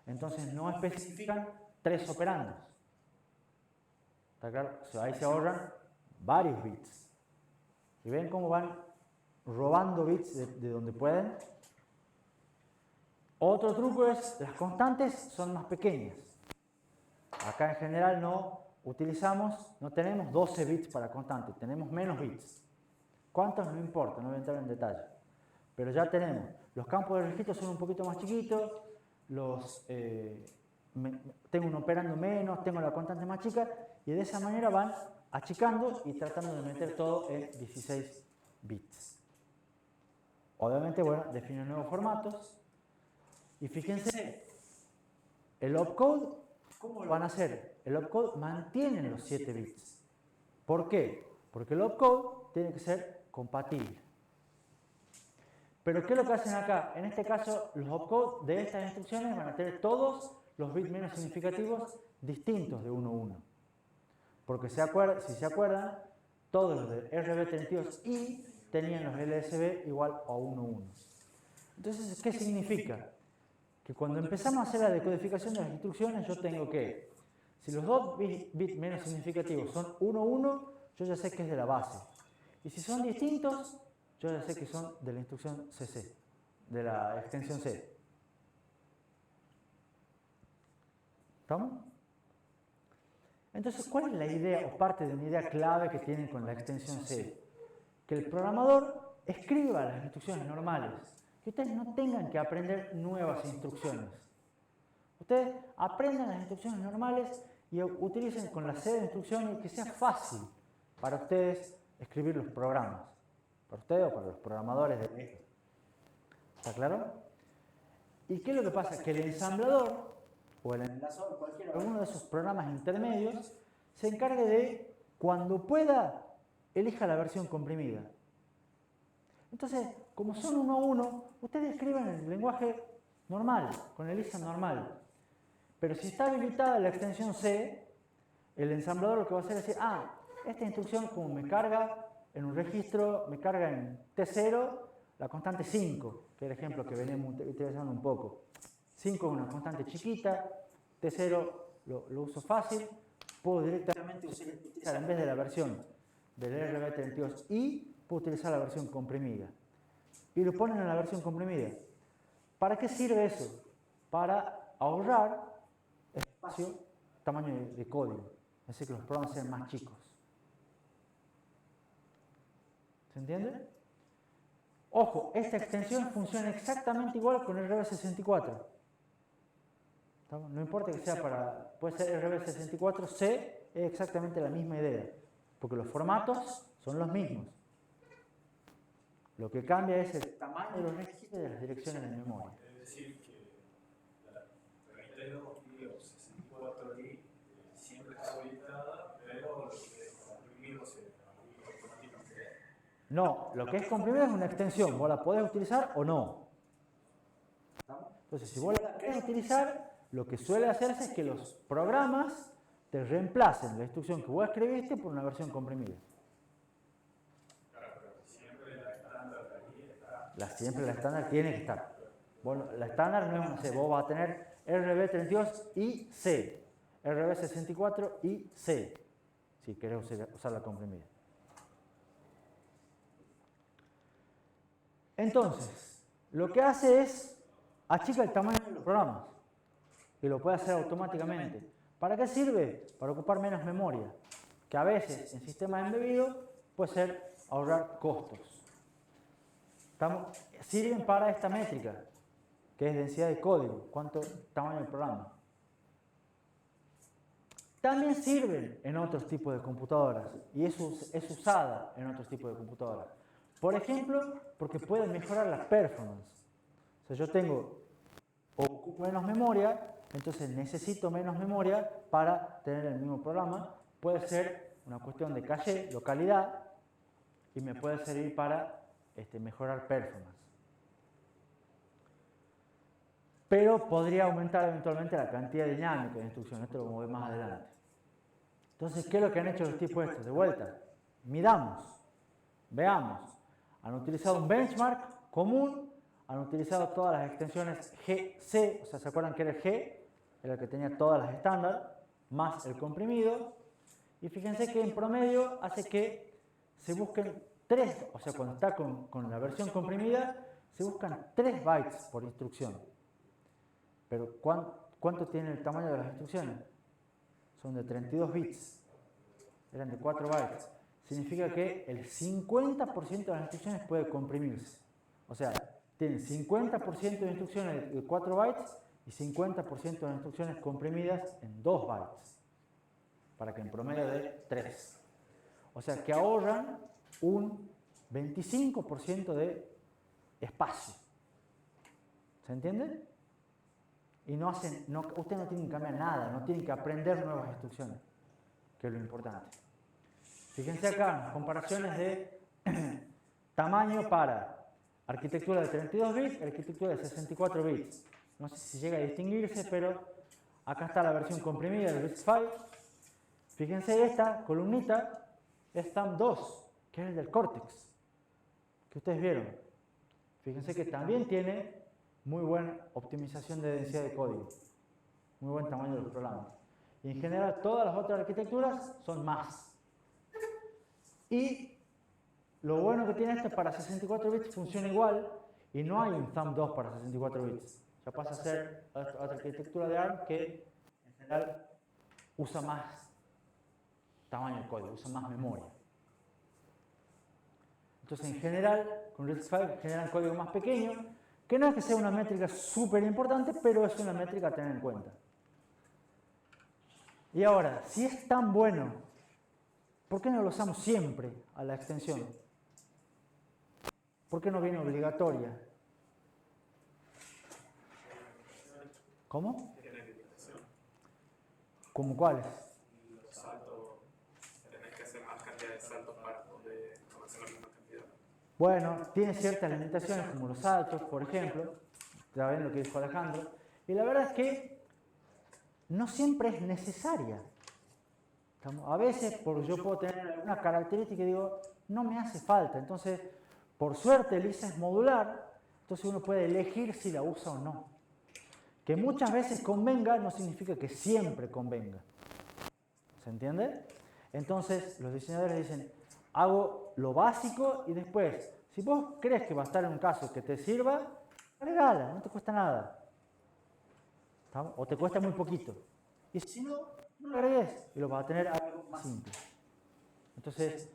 Entonces no especifican 3 operandos. ¿Está claro? O sea, ahí se ahorran varios bits. ¿Y ven cómo van robando bits de donde pueden? Otro truco es, las constantes son más pequeñas. Acá en general no tenemos 12 bits para constante, tenemos menos bits. ¿Cuántos? No importa, no voy a entrar en detalle. Pero ya tenemos, los campos de registro son un poquito más chiquitos, tengo un operando menos, tengo la constante más chica, y de esa manera van achicando y tratando de meter todo en 16 bits. Obviamente, bueno, definen nuevos formatos. Y fíjense, el opcode, ¿cómo lo van a hacer? El opcode mantiene los 7 bits. ¿Por qué? Porque el opcode tiene que ser compatible. Pero ¿qué es lo que hacen acá? En este caso, los opcodes de estas instrucciones van a tener todos los bits menos significativos distintos de 1 a 1. Porque si se acuerdan, todos los de RB32I tenían los LSB igual a 1 a 1. Entonces, ¿qué significa? Que cuando empezamos a hacer la decodificación de las instrucciones, yo tengo que, si los dos bits menos significativos son 1 a 1, yo ya sé que es de la base. Y si son distintos, yo ya sé que son de la instrucción CC, de la extensión C. ¿Estamos? Entonces, ¿cuál es la idea o parte de una idea clave que tienen con la extensión C? Que el programador escriba las instrucciones normales, que ustedes no tengan que aprender nuevas instrucciones. Ustedes aprendan las instrucciones normales y utilicen con la serie de instrucciones que sea fácil para ustedes escribir los programas. Para ustedes o para los programadores de esto. ¿Está claro? ¿Y qué es lo que pasa? Que el ensamblador o el enlazador, alguno de esos programas intermedios, se encargue de, cuando pueda, elija la versión comprimida. Entonces, como son 1 a 1, ustedes escriben en el lenguaje normal, con el ISA normal. Pero si está habilitada la extensión C, el ensamblador lo que va a hacer es decir, esta instrucción como me carga en un registro, me carga en T0 la constante 5, que es el ejemplo que venimos utilizando un poco. 5 es una constante chiquita, T0 lo uso fácil, puedo directamente utilizar, en vez de la versión del RB32I, puedo utilizar la versión comprimida. Y lo ponen en la versión comprimida. ¿Para qué sirve eso? Para ahorrar espacio, tamaño de código. Es decir, que los programas sean más chicos. ¿Se entiende? Ojo, esta extensión funciona exactamente igual con el RB64. No importa que sea puede ser RB64C, es exactamente la misma idea, porque los formatos son los mismos. Lo que cambia es el tamaño de los registros y de las direcciones de memoria. Es decir, que la 32i o 64i siempre está habilitada, pero lo que es comprimido se automáticamente. No, lo que es comprimido es una extensión, vos la podés utilizar o no. Entonces, si vos la querés utilizar, lo que suele hacerse es que los programas te reemplacen la instrucción que vos escribiste por una versión comprimida. Claro, pero siempre la estándar de ahí está. Siempre la estándar tiene que estar. Bueno, la estándar no es una C, vos vas a tener RB32 y C, RB64 y C, si querés usar la comprimida. Entonces, lo que hace es achica el tamaño de los programas y lo puede hacer automáticamente. ¿Para qué sirve? Para ocupar menos memoria, que a veces en sistemas embebidos puede ser ahorrar costos. Sirven para esta métrica, que es densidad de código, cuánto tamaño del programa. También sirven en otros tipos de computadoras y es usada en otros tipos de computadoras. Por ejemplo, porque puede mejorar la performance. O sea, yo ocupo menos memoria, entonces necesito menos memoria para tener el mismo programa. Puede ser una cuestión de caché, localidad, y me puede servir para mejorar performance. Pero podría aumentar eventualmente la cantidad dinámica de instrucciones, esto lo vamos a ver más adelante. Entonces, ¿qué es lo que han hecho los tipos estos? De vuelta, midamos, veamos. Han utilizado un benchmark común, han utilizado todas las extensiones GC, o sea, ¿se acuerdan que era el G? Era el que tenía todas las estándar, más el comprimido. Y fíjense que en promedio hace que se busquen 3, o sea, cuando está con la versión comprimida, se buscan 3 bytes por instrucción. Pero ¿cuánto tiene el tamaño de las instrucciones? Son de 32 bits, eran de 4 bytes. Significa que el 50% de las instrucciones puede comprimirse. O sea, tienen 50% de instrucciones de 4 bytes y 50% de las instrucciones comprimidas en 2 bytes, para que en promedio dé 3. O sea, que ahorran un 25% de espacio. ¿Se entiende? Y ustedes no tienen que cambiar nada, no tienen que aprender nuevas instrucciones, que es lo importante. Fíjense acá, comparaciones de tamaño para arquitectura de 32 bits, arquitectura de 64 bits. No sé si llega a distinguirse, pero acá está la versión comprimida del RISC-V. Fíjense, esta columnita es TAM2, que es el del Cortex, que ustedes vieron. Fíjense que también tiene muy buena optimización de densidad de código, muy buen tamaño de los programas. Y en general todas las otras arquitecturas son más. Y lo bueno que tiene esto es para 64 bits funciona igual y no hay un TAM2 para 64 bits. Ya pasa a ser otra arquitectura de ARM que en general usa más tamaño de código, usa más memoria. Entonces, en general, con RISC-V generan código más pequeño, que no es que sea una métrica súper importante, pero es una métrica a tener en cuenta. Y ahora, si es tan bueno, ¿por qué no lo usamos siempre a la extensión? ¿Por qué no viene obligatoria? ¿Cómo? ¿Cómo cuáles? Los saltos, tenés que hacer más cantidad de saltos para poder hacer la misma cantidad. Bueno, tiene ciertas limitaciones como los saltos, por ejemplo. Ya ven lo que dijo Alejandro. Y la verdad es que no siempre es necesaria. A veces yo puedo tener alguna característica y digo, no me hace falta. Entonces, por suerte, Lisa es modular, entonces uno puede elegir si la usa o no. Que muchas veces convenga no significa que siempre convenga. ¿Se entiende? Entonces, los diseñadores dicen, hago lo básico y después, si vos crees que va a estar en un caso que te sirva, agregala, no te cuesta nada. O te cuesta muy poquito. Y si no, no lo agregues y lo vas a tener algo más simple. Entonces,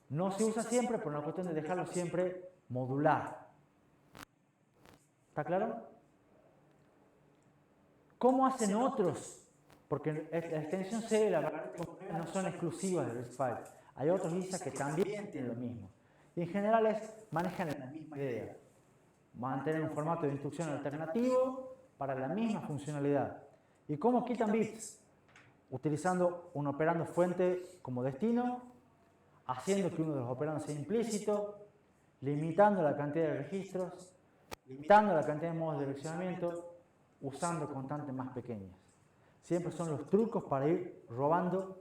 no se usa siempre por una cuestión de dejarlo siempre modular. ¿Está claro? ¿Cómo hacen otros? Porque la extensión C y la variable no son exclusivas de RISC-V. Hay otros ISA que también tienen lo mismo. Y en general manejan la misma idea. Mantener un formato de instrucción alternativo para la misma funcionalidad. ¿Y cómo quitan bits? Utilizando un operando fuente como destino, haciendo que uno de los operandos sea implícito, limitando la cantidad de registros, limitando la cantidad de modos de direccionamiento, usando constantes más pequeñas. Siempre son los trucos para ir robando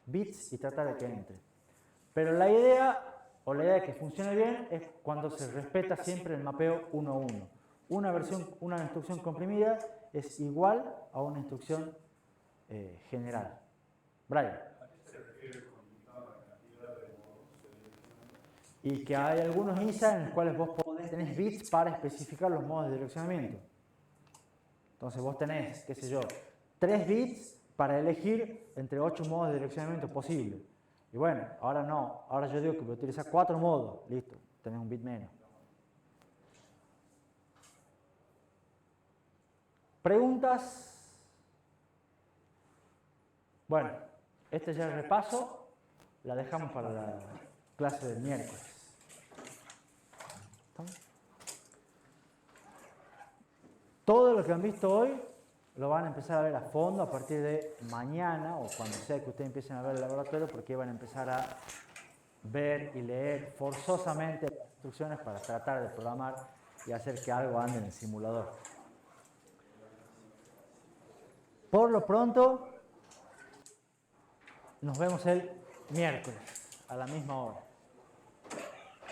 bits y tratar de que entre. Pero la idea de que funcione bien es cuando se respeta siempre el mapeo 1 a 1. Una instrucción comprimida es igual a una instrucción general. Brian. ¿A qué se refiere con limitar la cantidad de modos de direccionamiento? Y que hay algunos ISA en los cuales vos tenés bits para especificar los modos de direccionamiento. Entonces vos tenés, qué sé yo, 3 bits para elegir entre 8 modos de direccionamiento posibles. Y bueno, ahora no, ahora yo digo que voy a utilizar 4 modos, listo, tenés un bit menos. ¿Preguntas? Bueno, este ya es el repaso, la dejamos para la clase del miércoles. Todo lo que han visto hoy lo van a empezar a ver a fondo a partir de mañana o cuando sea que ustedes empiecen a ver el laboratorio, porque van a empezar a ver y leer forzosamente las instrucciones para tratar de programar y hacer que algo ande en el simulador. Por lo pronto, nos vemos el miércoles a la misma hora.